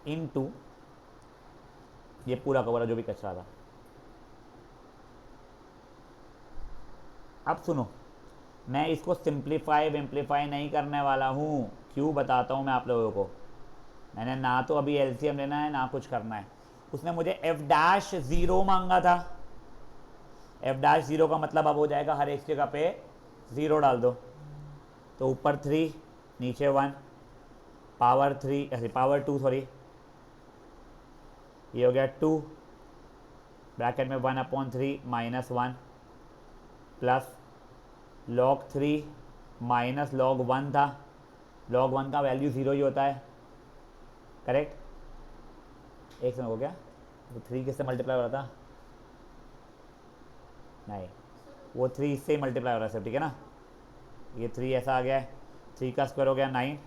S1: into ये पूरा का पूरा जो भी कचरा था। अब सुनो, मैं इसको सिंप्लीफाई विम्प्लीफाई नहीं करने वाला हूँ, क्यों बताता हूँ मैं आप लोगों को। मैंने ना तो अभी एलसीएम लेना है ना कुछ करना है, उसने मुझे f डैश 0 मांगा था, f डैश 0 का मतलब अब हो जाएगा हर एक जगह पे 0 डाल दो, तो ऊपर 3 नीचे 1 पावर 3 ऐसे पावर 2 सॉरी, ये हो गया 2 ब्रैकेट में 1 upon 3 minus 1 plus log 3 minus log 1 था, log 1 का वैल्यू 0 ही होता है, करेक्ट। एक सेकंड हो गया, वो 3 किससे मल्टीप्लाई हो रहा था? नहीं, वो 3 इससे ही मल्टीप्लाई हो रहा है सब, ठीक है ना। ये 3 ऐसा आ गया है, 3 का स्क्वायर हो गया 9,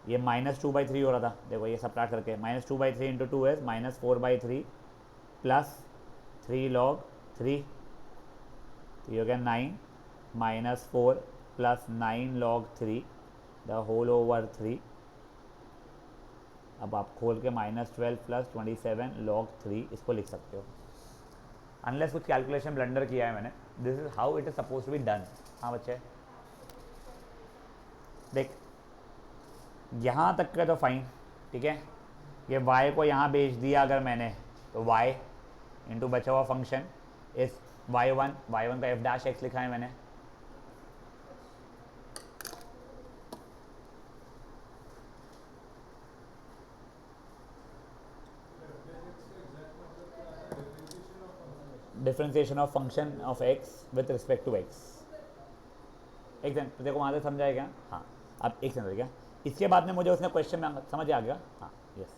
S1: ये माइनस 2/3 हो रहा था, देखो ये सब्ट्रैक्ट करके माइनस 2/3 इंटू 2 है माइनस 4/3 प्लस 3 log 3, तो ये हो गया 9 minus 4 plus 9 log 3 the whole over 3। अब आप खोल के -12 प्लस 27 log 3 इसको लिख सकते हो। अनलेस कुछ कैलकुलेशन ब्लंडर किया है मैंने, this is how it is suppose to be done. हाँ बच्चे देख, यहाँ तक का तो फाइन, ठीक है। ये y को यहाँ भेज दिया अगर मैंने, तो y इंटू बचा हुआ फंक्शन इस y1 का एफ डैश एक्स लिखा है मैंने। Differentiation of function of x with respect to x। एक सेकंड, तेरे को वहाँ से समझ आएगा? हाँ, अब एक सेकंड क्या, इसके बाद में मुझे उसने क्वेश्चन में समझ आ गया। हाँ यस,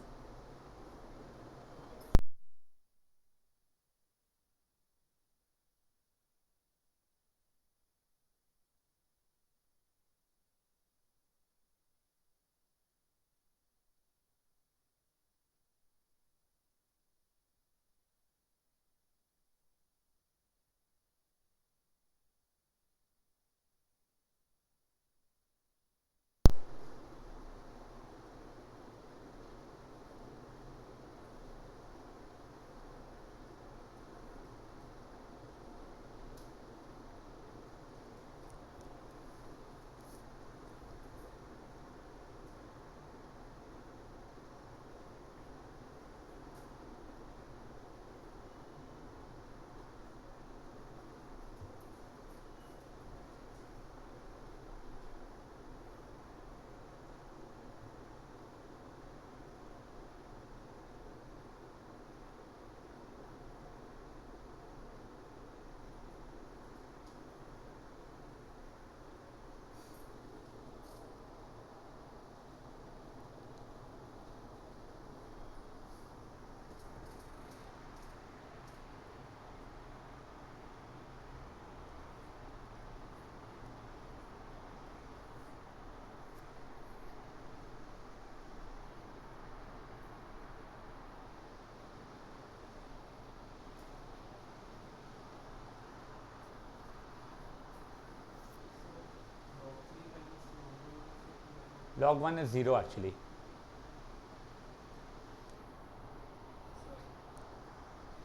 S1: log 1 is 0 actually।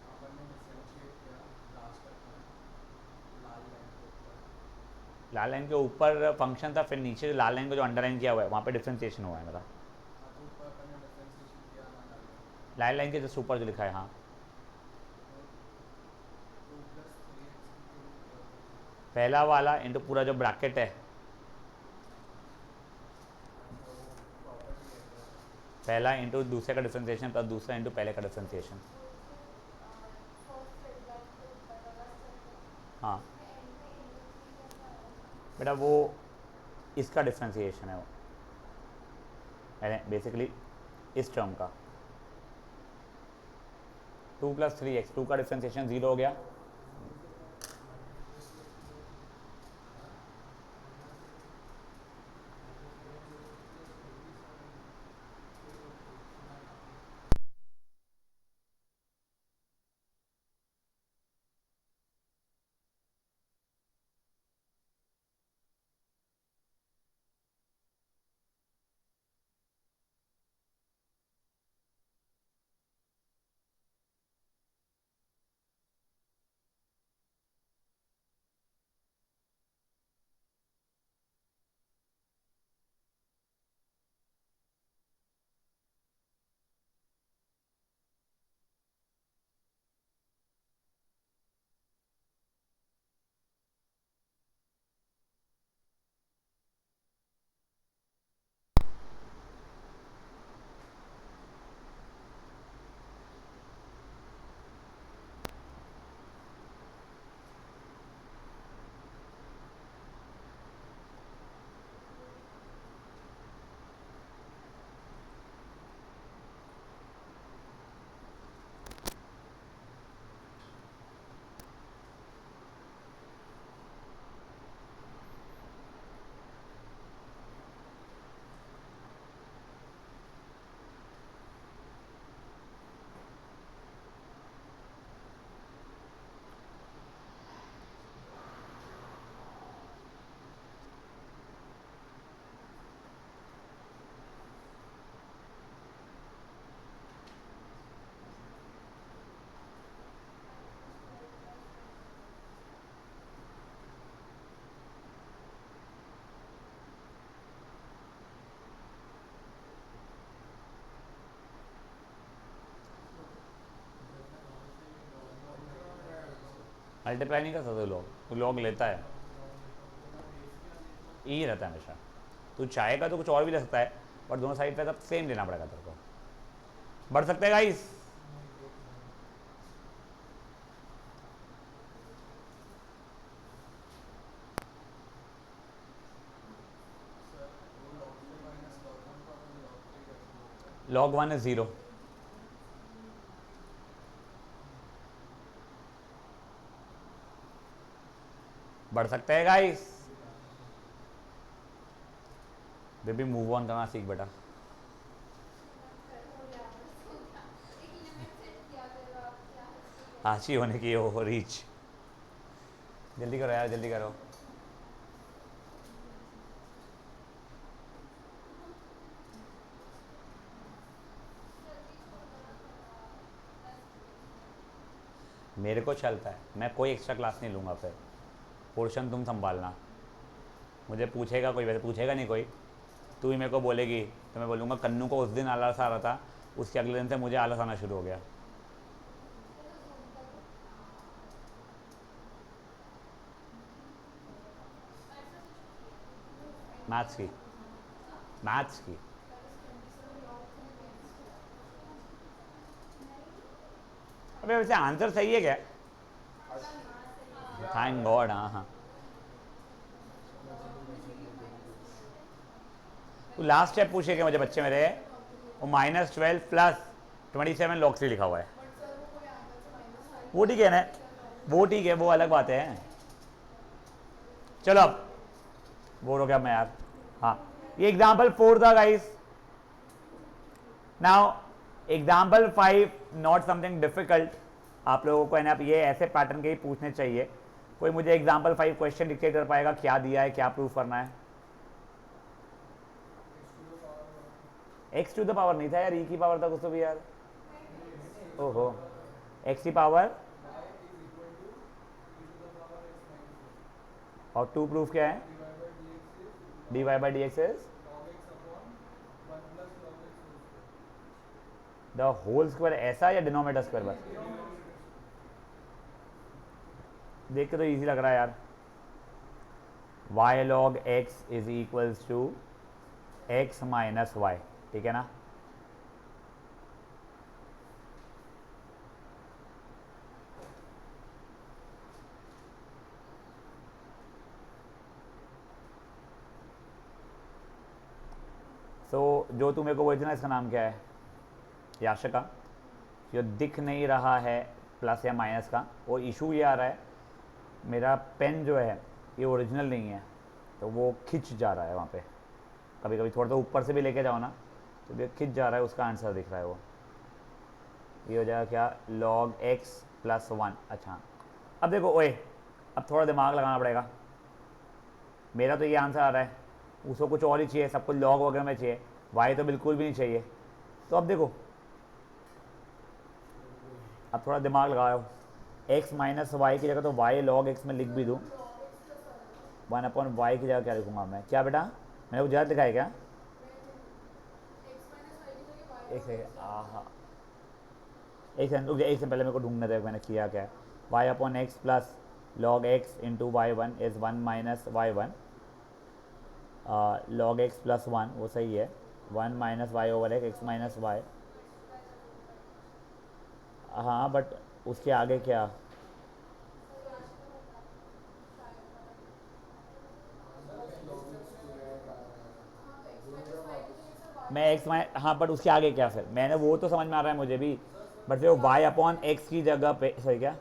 S2: अपन ने डिफरेंशिएट किया लास्ट तक में लाल लाइन के ऊपर।
S1: लाल लाइन के ऊपर फंक्शन था, फिर नीचे लाल लाइन को जो अंडरलाइन किया हुआ है वहाँ पे डिफरेंशिएशन हुआ है मेरा।
S2: हाँ तो ऊपर अपन ने डिफरेंशिएशन किया ना लाल लाइन।
S1: लाल लाइन के जस्ट ऊपर जो लिखा है, हाँ,
S2: तो 2 + 3x किया होगा।
S1: पहला वाला इंटू पूरा जो ब्रैकेट है,
S2: तो वो प्रॉपर्टी है क्या?
S1: पहला इंटू दूसरे का डिफरेंशिएशन प्लस दूसरा इंटू पहले का डिफरेंशिएशन।
S3: फर्स्ट एग्जाम्पल ऊपर वाला स्टेप है,
S1: हाँ
S3: उसमें एंड में इंटू 3 कैसा आया?
S1: बेटा वो इसका डिफरेंशिएशन है, वो बेसिकली इस टर्म का 2 + 3x, 2 का डिफरेंशिएशन 0 हो गया, मल्टीप्लाई नहीं कर सकते लॉग, तो लॉग लेता है, यही रहता है हमेशा। तू चाहेगा तो कुछ और भी ले सकता है, पर दोनों साइड पे सब सेम लेना पड़ेगा तेरे को। बढ़ सकते हैं गाइस? log 1 is 0। बढ़ सकते हैं गाइस? बेबी मूव ऑन करना सीख बेटा।
S3: एक लिमिट सेट किया करो आप, क्या है
S1: हाची होने की हो रीच। जल्दी करो यार, जल्दी करो। मेरे को चलता है, मैं कोई एक्स्ट्रा क्लास नहीं लूँगा, फिर पोर्शन तुम संभालना। मुझे पूछेगा कोई, वैसे पूछेगा नहीं कोई, तू ही मेरे को बोलेगी तो मैं बोलूँगा कन्नू को उस दिन आलस आ रहा था, उसके अगले दिन से मुझे आलस आना शुरू हो गया। मैथ्स की, मैथ्स की। अबे वैसे आंसर सही है क्या? Thank God. हाँ हाँ, तो लास्ट स्टेप पूछे क्या मुझे बच्चे मेरे? वो -12 + 27 log 3 लिखा हुआ है।
S3: बट सर वो कोई एंगल से माइनस था,
S1: वो ठीक है ना, वो ठीक है, वो अलग बात है। चलो अब बोर हो गया मैं यार। हाँ, ये एग्जाम्पल 4 था guys. Now example 5 not something difficult. आप लोगों को है ना, अब ये ऐसे पैटर्न के ही पूछने चाहिए। कोई मुझे एग्जाम्पल 5 क्वेश्चन डिक्टेट कर पाएगा? क्या दिया है, क्या प्रूफ करना है? x टू द पावर नहीं था यार, e की पावर था कुछ तो भी यार। ओहो, x की पावर और 2 प्रूफ क्या है? dy by dx is the whole square. ऐसा या डिनोमिनेटर स्क्वायर? बस देख के तो इजी लग रहा है यार। y log x is equals to x minus y, ठीक है ना? तो जो तू मेरे को बोलती ना, इसका नाम क्या है? याशिका। जो दिख नहीं रहा है प्लस या माइनस का, वो इशू ये आ रहा है, मेरा पेन जो है ये ओरिजिनल नहीं है, तो वो खिंच जा रहा है वहाँ पे। कभी कभी थोड़ा सा ऊपर से भी लेके जाओ ना तो ये खिंच जा रहा है, उसका आंसर दिख रहा है वो। ये हो जाएगा क्या? log x + 1। अच्छा, अब देखो ओए, अब थोड़ा दिमाग लगाना पड़ेगा। मेरा तो ये आंसर आ रहा है, उसको कुछ और ही चाहिए, सब कुछ लॉग वगैरह में चाहिए, y तो बिल्कुल भी नहीं चाहिए। तो अब देखो, अब थोड़ा दिमाग लगाओ। x माइनस वाई की जगह तो y log x में लिख भी दूँ। 1/y की जगह क्या लिखूँगा मैं? क्या बेटा, मैंने को ज़्यादा लिखा है क्या? एक सेकेंड, हाँ, एक सेकंड रुक जा, एक से पहले मेरे को ढूंढने दे मैंने किया क्या है। y/x + log x into y1 is 1 minus y1। log x + 1 वो सही है, 1 minus y over x minus y. हाँ बट उसके आगे क्या? मैं x माइ हाँ, बट उसके आगे क्या? फिर मैंने वो तो समझ में आ रहा है मुझे भी, बट फिर वो y/x की जगह पे, सही क्या,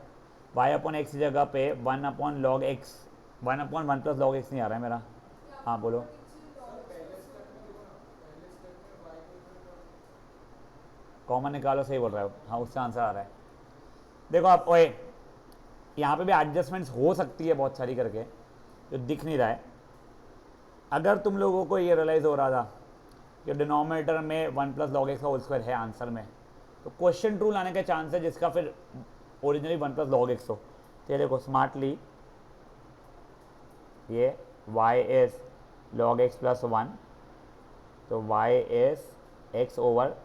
S1: y/x की जगह पे 1/log x, 1/1 + log x नहीं आ रहा है मेरा। हाँ बोलो। कॉमन निकालो, सही बोल रहे हो, हाँ उससे आंसर आ रहा है। देखो आप ओए, यहाँ पे भी एडजस्टमेंट्स हो सकती है बहुत सारी करके, जो दिख नहीं रहा है। अगर तुम लोगों को ये रियलाइज़ हो रहा था कि डिनोमिनेटर में 1 + log x का होल स्क्वायर है आंसर में, तो क्वेश्चन ट्रू लाने के चांस है जिसका फिर ओरिजिनली 1 + log x हो। तो ये देखो स्मार्टली, ये y इज़ log x + 1, तो y is x over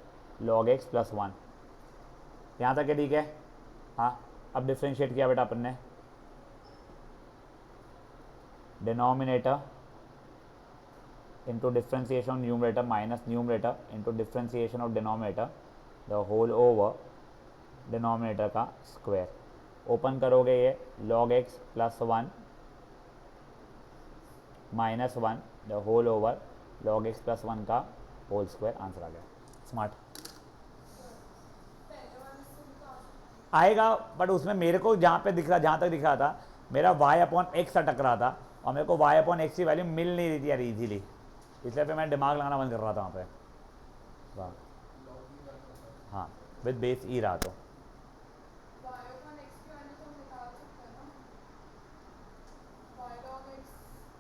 S1: log x + 1। यहाँ तक है ठीक है? हाँ, अब डिफ्रेंशिएट किया बेटा अपन ने, denominator into differentiation of numerator minus numerator into differentiation of denominator the whole over denominator का स्क्वायर. ओपन करोगे ये log x plus 1 minus 1 the whole over log x plus 1 का होल स्क्वायर. आंसर आ गया. Smart
S3: पहले वाले से भी तो आ सकती
S1: आएगा, बट उसमें मेरे को जहाँ पे दिख रहा, जहाँ तक दिख रहा था मेरा y अपॉन एक्स अटक रहा था और मेरे को y अपॉन एक्स की वैल्यू मिल नहीं रही थी यार इजीली, इसलिए फिर मैं दिमाग लगाना बंद कर रहा था वहाँ पे. वाह. हाँ, विद बेस ई रहा तो
S3: y upon x की वैल्यू तो हम निकाल सकते हैं ना. y log x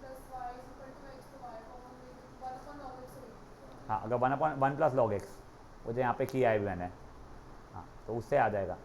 S3: plus y is equal to x, तो y को हम 1 upon log x से लिखेंगे.
S1: हाँ, अगर 1 प्लस लॉग एक्स वो जो यहाँ पे किया है भी मैंने, हाँ तो उससे आ जाएगा.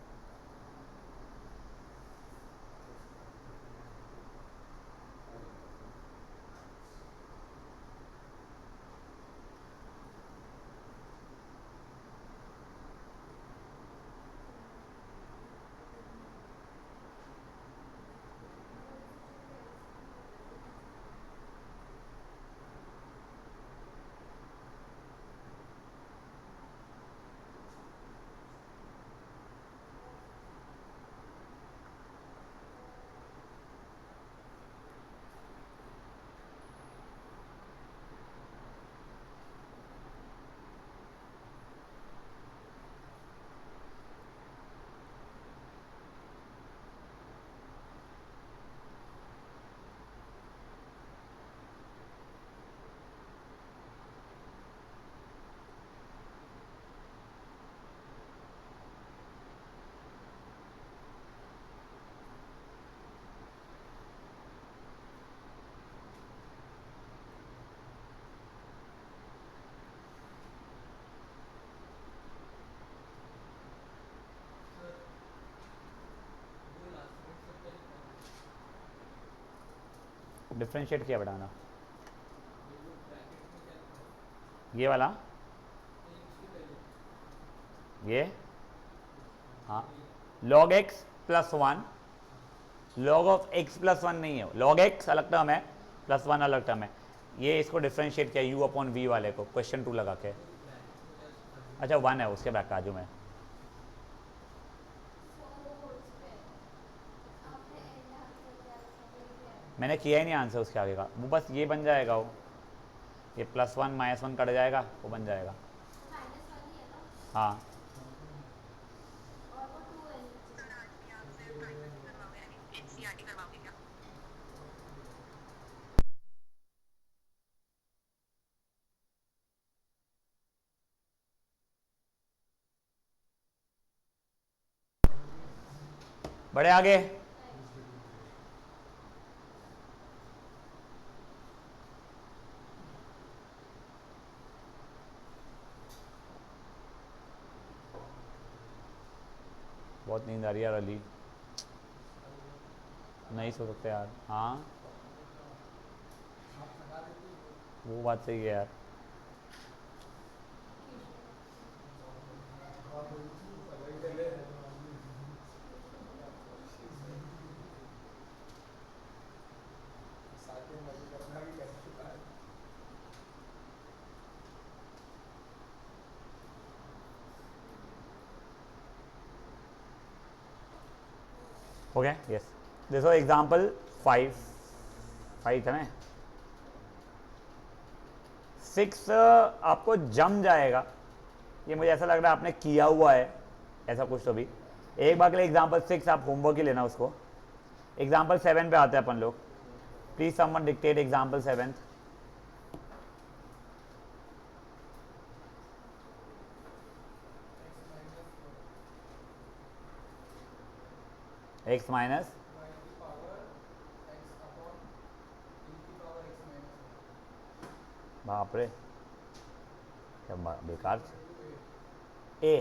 S1: डिफ्रेंशिएट किया बताना ये वाला, ये हाँ log x plus 1 log of x plus 1 नहीं है, log x अलग टर्म है प्लस 1 अलग टर्म है. ये इसको डिफ्रेंशिएट किया u अपॉन v वाले को क्वेश्चन 2 लगा के. अच्छा 1 है उसके बैक काजू में. मैंने किया ही नहीं आंसर उसके आगे का, वो बस ये बन जाएगा, वो ये प्लस 1 माइनस 1 कट जाएगा, वो बन जाएगा. हाँ बढ़े आगे. बहुत नींद आ रही है यार अली, नहीं सो सकते यार. हाँ वो बात सही है यार.
S2: साथ में मजे करना भी कैसे होता है.
S1: हो गया. यस देखो एग्जाम्पल 5 था ना, 6 आपको जम जाएगा, ये मुझे ऐसा लग रहा है आपने किया हुआ है ऐसा कुछ. तो भी एक बार के लिए एग्जाम्पल 6 आप होमवर्क ही लेना उसको. एग्जाम्पल 7 पे आते हैं अपन लोग. Please someone dictate example 7. x minus
S2: y की पावर x अपॉन e की पावर x माइनस 1.
S1: बाप रे क्या बेकार. ए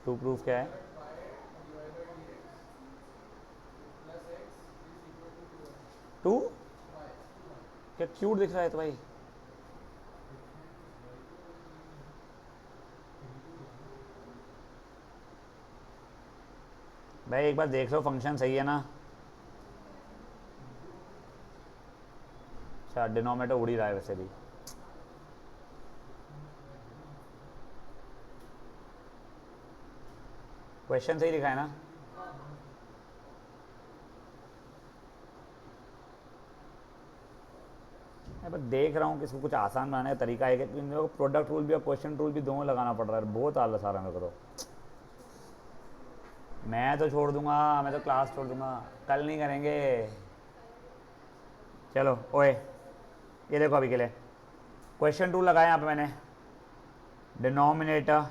S1: टू प्रूफ क्या है.
S2: y divided by dx plus x is equal to 2
S1: 2
S2: y.
S1: क्या क्यूट दिख रहा है तो भाई. भाई एक बार देख लो फंक्शन सही है ना। अच्छा डिनोमिनेटर उड़ ही रहा है वैसे भी। क्वेश्चन सही लिखा है ना। मैं बस देख रहा हूँ कि इसको कुछ आसान बनाने का तरीका है कि इन लोगों को प्रोडक्ट रूल भी और क्वेश्चन रूल भी दोनों लगाना पड़ रहा है। बहुत आलस आ रहा है मेरे को तो। मैं तो छोड़ दूंगा, मैं तो क्लास छोड़ दूंगा, कल नहीं करेंगे। चलो ओए, ये देखो अभी के लिए क्वेश्चन रूल लगाया यहाँ पे मैंने। Denominator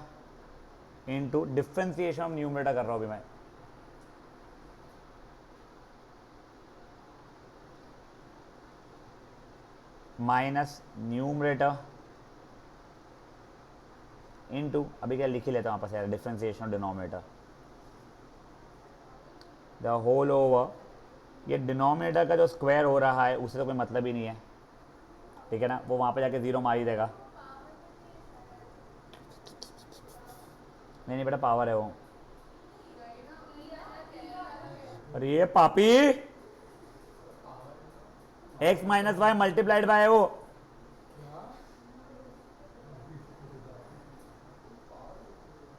S1: into differentiation of numerator कर रहा हूँ अभी मैं। माइनस न्यूमरेटर इनटू, अभी क्या लिख ही लेता हूँ वापस यार, differentiation of denominator the whole over. ये डिनोमिनेटर का जो स्क्वायर हो रहा है उससे तो कोई मतलब ही नहीं है, ठीक है ना। वो वहाँ पे जाके ज़ीरो मार ही देगा। नहीं नहीं बेटा पावर है वो। अरे ये पापी, x minus y multiplied by वो।
S2: क्या?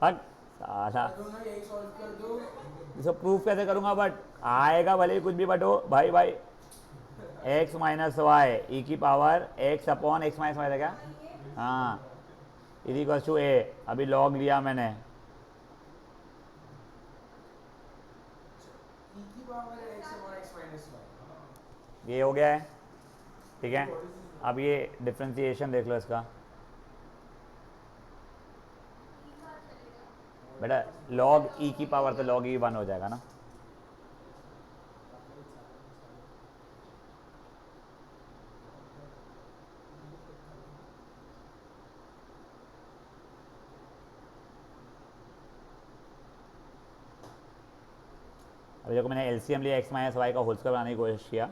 S1: हट साला,
S2: कर दो ना, यही सॉल्व कर दो।
S1: इसको प्रूफ कैसे करूंगा, बट आएगा भले ही कुछ भी, बट हो भाई भाई एक्स माइनस वाई ई की power x upon x minus y था क्या। हाँ इज इक्वल टू ए। अभी लॉग लिया मैंने।
S2: ई की पावर है x upon x minus y.
S1: ये हो गया है, ठीक है। अब ये डिफ्रेंसिएशन देख लो इसका बेटा। लॉग ई की पावर तो लॉग ई वन हो जाएगा ना। अभी देखो मैंने एलसीएम लिया एक्स माइनस वाई का होल स्क्वायर बनाने की कोशिश किया।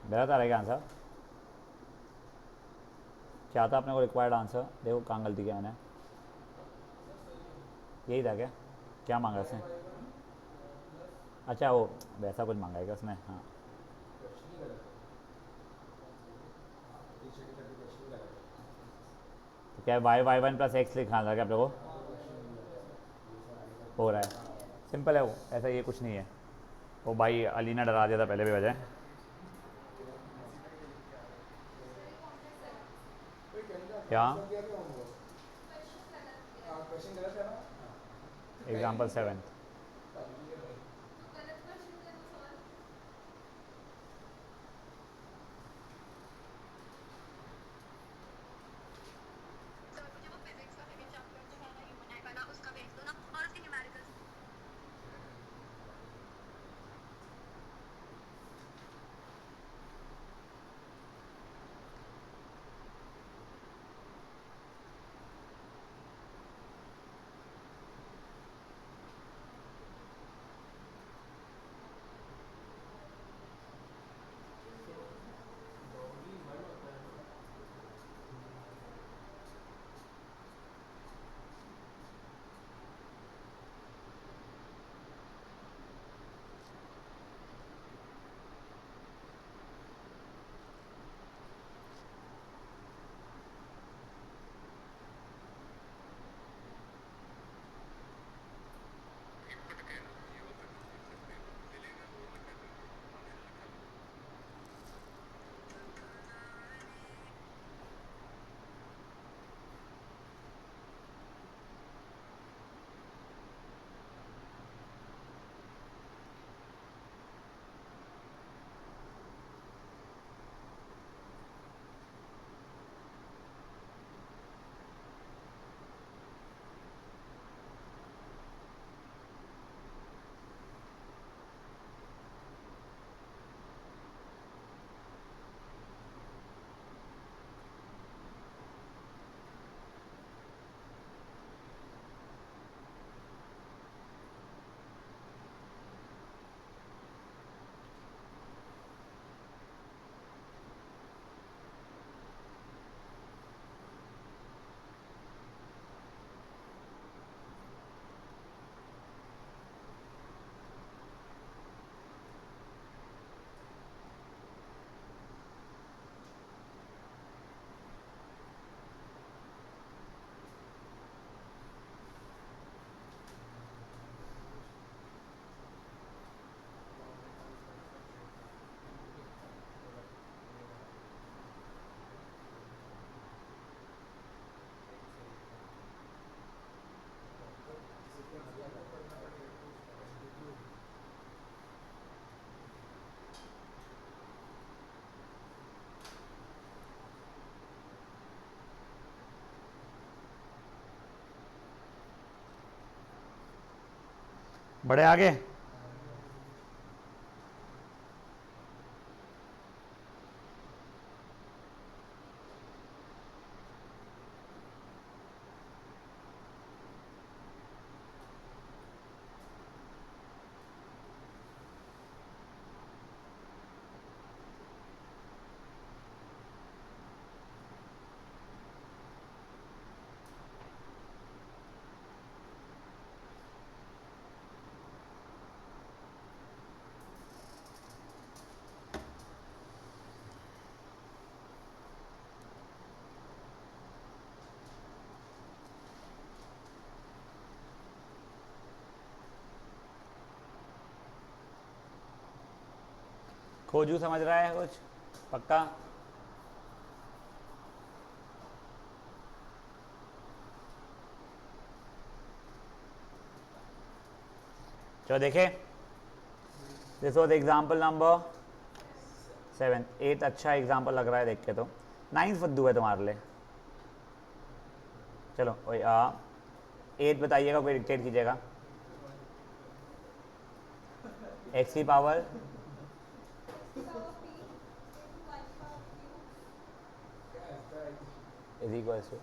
S1: मेरा था रहेगा आंसर, क्या था अपने को रिक्वायर्ड आंसर। देखो कहाँ गलती किया मैंने, यही था क्या, क्या मांगा उसने। अच्छा वो वैसा कुछ मांगा है क्या उसने। हाँ
S2: क्वेश्चन ही गलत है। पीछे की तरफ क्वेश्चन ही गलत है।
S1: तो क्या y y one plus x लिखा था क्या अपने को।
S2: यहाँ पे क्वेश्चन नहीं गलत है, ये सब आगे का
S1: हो रहा है, सिंपल है वो, ऐसा ये कुछ नहीं है। वो भाई अली ने डरा दिया था पहले भी वजह।
S2: कोई क्या
S1: क्या
S2: आंसर दिया क्या होमवर्क? हाँ क्वेश्चन गलत है ना। हाँ
S1: एग्जाम्पल सेवन। बढ़े आगे। खोजू समझ रहा है कुछ पक्का? चलो देखे, दिस वॉज एग्जाम्पल नंबर 7। 8 अच्छा एग्जाम्पल लग रहा है देख के, तो 9 फद्दू है तुम्हारे लिए। चलो 8 बताइएगा, कोई डिक्टेट कीजिएगा। x की पावर इज इक्वल टू,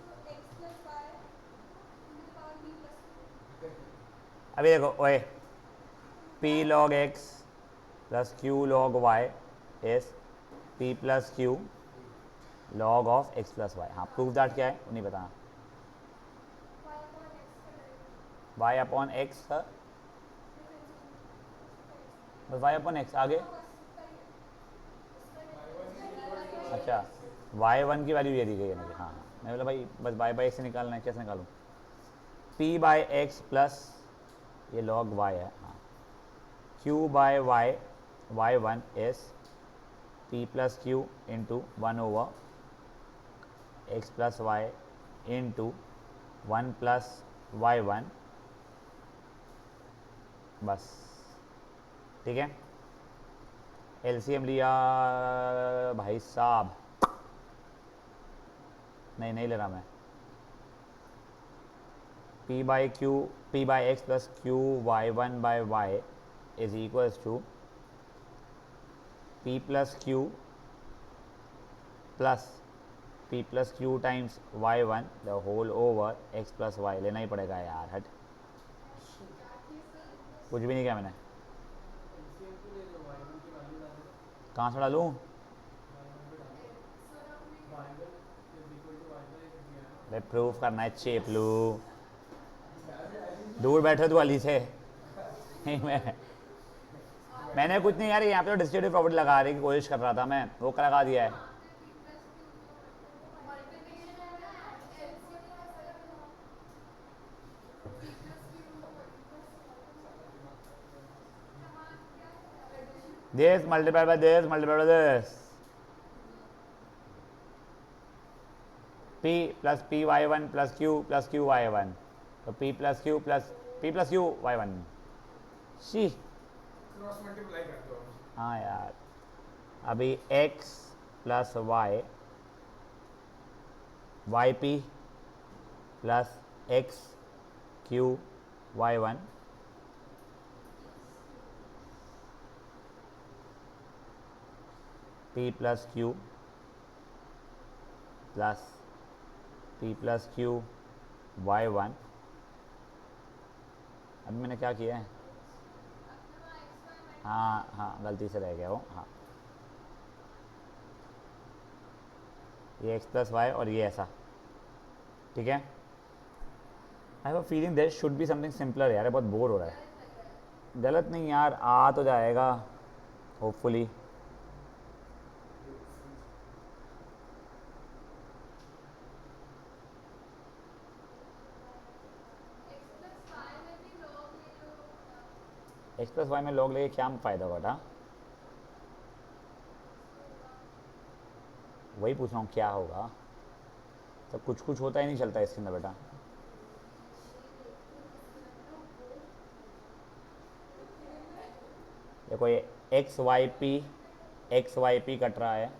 S1: अभी देखो ओए, p log x plus q log y is p plus q log of x plus y. हाँ, प्रूफ दैट क्या है नहीं बताना। y अपॉन एक्स सर, बस y अपॉन एक्स, आगे अच्छा y1 की वैल्यू ये दी गई है मुझे। हाँ मैं बोला भाई बस y बाई एक्स से निकालना है, कैसे निकालूँ? p बाई एक्स प्लस ये log y है, हाँ, q by y y1 is p plus q into 1 over x plus y into 1 plus y1, बस ठीक है। एलसीएम लिया भाई साहब, नहीं ले रहा मैं। p by q, p by x plus q y1 by y is equals to p plus q plus p plus q times y1 the whole over x plus y. लेना ही पड़ेगा यार, हट, कुछ भी नहीं किया मैंने। कहाँ से डालूँ? भाई प्रूफ करना है चेपलू, दूर बैठे तू अली से। मैंने कुछ नहीं यार, यहाँ पे तो डिस्ट्रीब्यूटिव प्रॉपर्टी लगाने की कोशिश कर रहा था मैं, वो लगा दिया है। this multiplied by this multiplied by this, p plus p y1 plus q y1, तो p plus q y1 शी।
S2: क्रॉस मल्टीप्लाई कर दो।
S1: हाँ यार, अभी x plus y y p plus x q y1 p plus q plus p plus q y1। अभी मैंने क्या किया है? हाँ गलती से रह गया वो। हाँ, ये x प्लस वाई और ये ऐसा, ठीक है। I have a feeling there should be something simpler यार, बहुत बोर हो रहा है। गलत नहीं यार, आ तो जाएगा होपफुली। एक्स प्लस वाई में लॉग लेके क्या फ़ायदा होगा? वही पूछ रहा हूँ क्या होगा, तो कुछ होता ही नहीं चलता इसके अंदर बेटा। देखो ये एक्स वाई पी कट रहा है,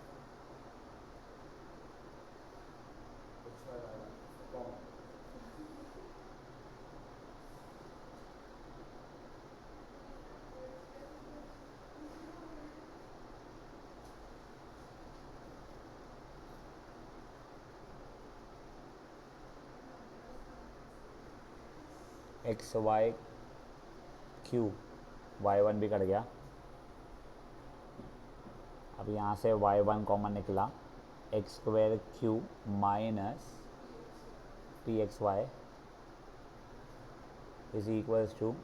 S1: x y q, y one भी कट गया। अब यहाँ से वाई वन कॉमन निकला, x square q minus p x y is equals to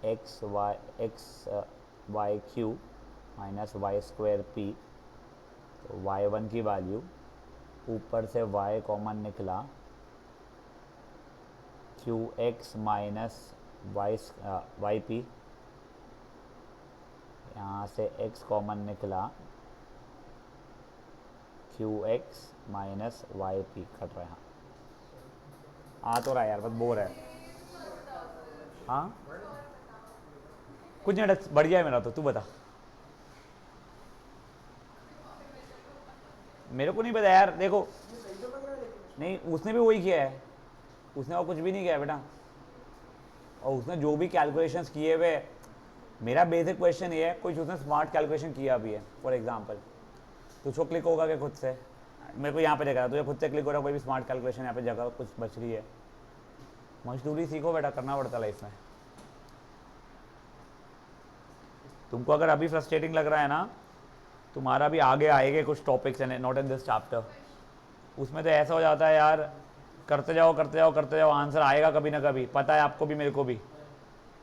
S1: x y q minus y square p. तो वाई वन की वैल्यू, ऊपर से वाई कॉमन निकला, q x minus y p, यहाँ से x कॉमन निकला, q x minus y p cut रहे हैं। आ तो रहा है यार, बस बोर है। हाँ कुछ नहीं अटक, बढ़ गया है मेरा। तो तू बता। मेरे को नहीं पता यार, देखो।
S2: ये सही तो लग रहा है लेकिन
S1: नहीं, उसने भी वही किया है, उसने और कुछ भी नहीं किया है बेटा। और उसने जो भी कैलकुलेशंस किए हुए, मेरा बेसिक क्वेश्चन ये है, कुछ उसने स्मार्ट कैलकुलेशन किया भी है। फॉर एग्जांपल तुझको क्लिक होगा कि खुद से, मेरे को यहाँ पे देखा तुझे खुद से क्लिक हो रहा है कोई भी स्मार्ट कैलकुलेशन, यहाँ पे जगह कुछ बच रही है। मजदूरी सीखो बेटा, करना पड़ता लाइफ में। तुमको अगर अभी फ्रस्ट्रेटिंग लग रहा है ना, तुम्हारा भी आगे आएंगे कुछ टॉपिक्स हैं, नॉट इन दिस चैप्टर। उसमें तो ऐसा हो जाता है यार, करते जाओ करते जाओ करते जाओ, आंसर आएगा कभी ना कभी, पता है आपको भी मेरे को भी।
S2: ये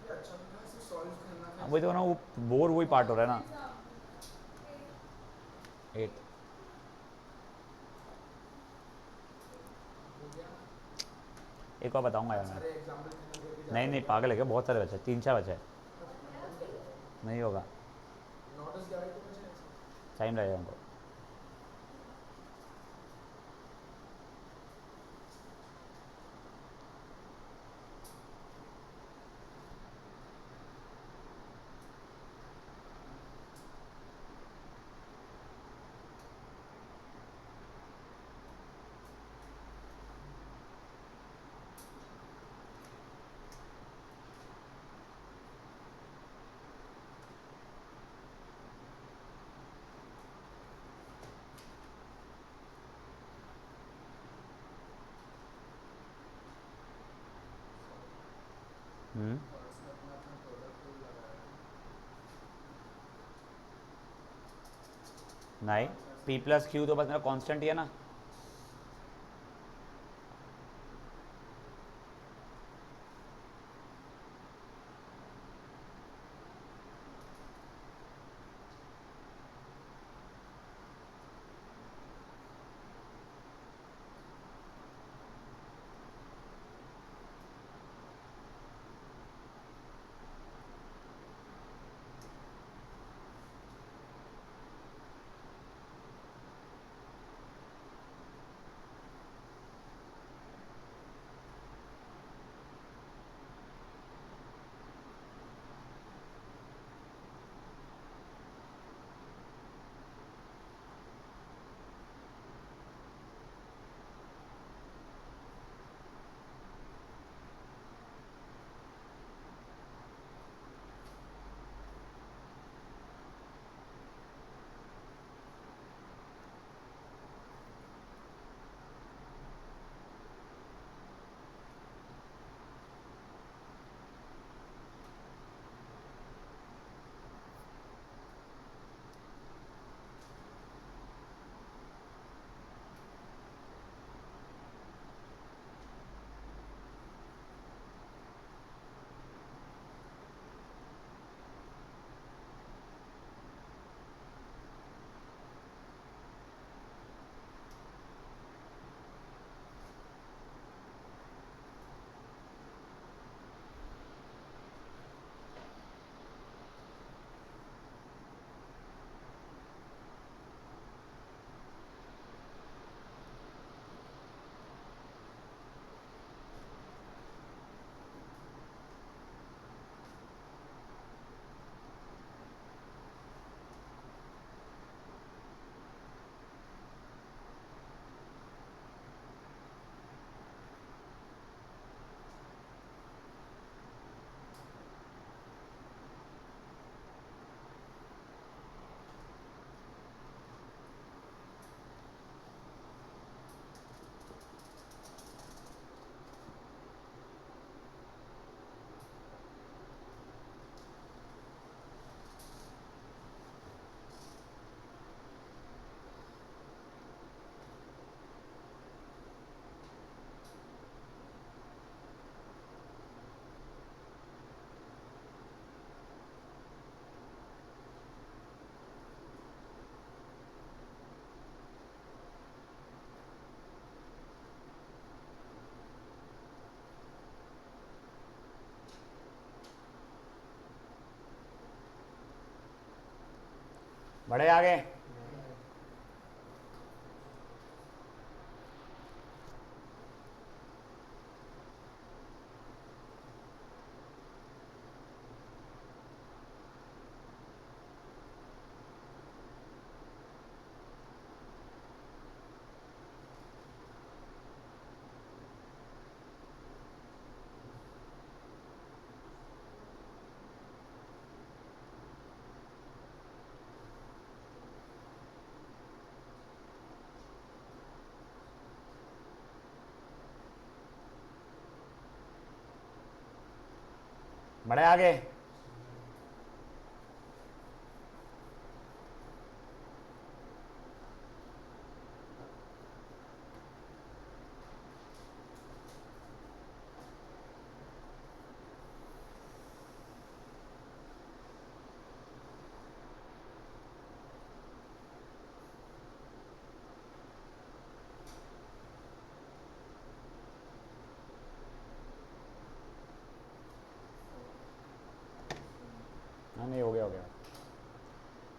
S2: अच्छा लग रहा है, इसे सॉल्व करना था।
S1: वही तो ना, वो बोर वही पार्ट हो रहा है ना।
S3: एग्जाम
S1: 8
S2: हो गया।
S1: एक और बताऊंगा यार मैं।
S2: सारे एग्जाम्पल खत्म करके
S1: नहीं नहीं, पागल है क्या, बहुत सारे बचे, 3-4 बचे। नहीं होगा,
S2: 9-10-11 तो बचे हैं।
S1: टाइम लगेगा हमको। नहीं, पी प्लस क्यू तो बस मेरा कांस्टेंट ही है ना। बढ़े आगे। बढ़े आगे। हाँ नहीं, हो गया हो गया।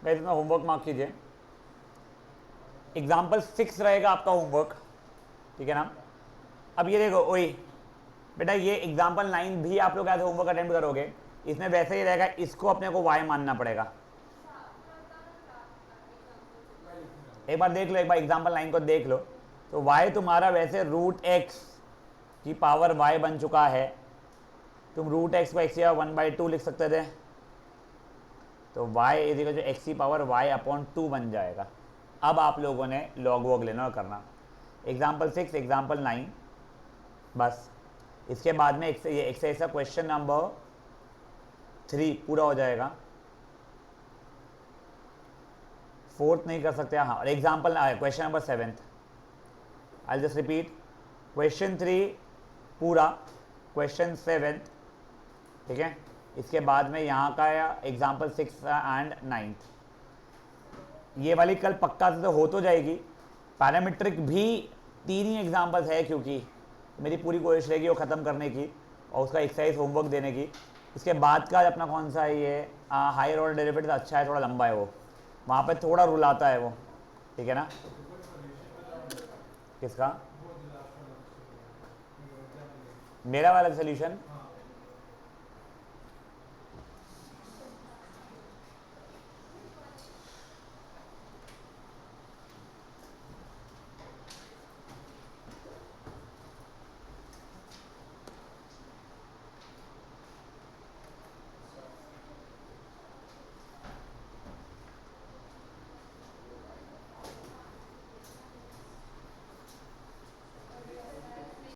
S1: गाइस इतना होमवर्क मार्क कीजिए। एग्जाम्पल 6 रहेगा आपका होमवर्क, ठीक है ना। अब ये देखो, वही बेटा ये एग्जाम्पल 9 भी आप लोग ऐसे होमवर्क अटेम्प्ट करोगे, इसमें वैसे ही रहेगा, इसको अपने को y मानना पड़ेगा। एक बार देख लो, एक बार एग्जाम्पल 9 को देख लो, तो y तुम्हारा वैसे √x की पावर y बन चुका है। तुम √x को x या 1/2 लिख सकते थे, तो y इजिकल जो x की पावर y/2 बन जाएगा। अब आप लोगों ने लॉग वॉग लेना और करना। एग्जाम्पल 6, एग्जाम्पल 9, बस इसके बाद में ये एक्सरसाइज का क्वेश्चन नंबर 3 पूरा हो जाएगा। 4th नहीं कर सकते, हाँ। और example question number 7th I just repeat, question 3 पूरा, क्वेश्चन 7th, ठीक है। इसके बाद में यहाँ का एग्जाम्पल 6 एंड 9th। ये वाली कल पक्का से तो हो तो जाएगी। पैरामीट्रिक भी 3 ही एग्जाम्पल्स है, क्योंकि मेरी पूरी कोशिश रहेगी वो ख़त्म करने की और उसका एक्सरसाइज होमवर्क देने की। इसके बाद का अपना कौन सा है ये हायर ऑर्डर डेरिवेटिव, अच्छा है, थोड़ा लंबा है वो, वहाँ पे थोड़ा रूल आता है वो, ठीक है ना। किसका? मेरा वाला सोल्यूशन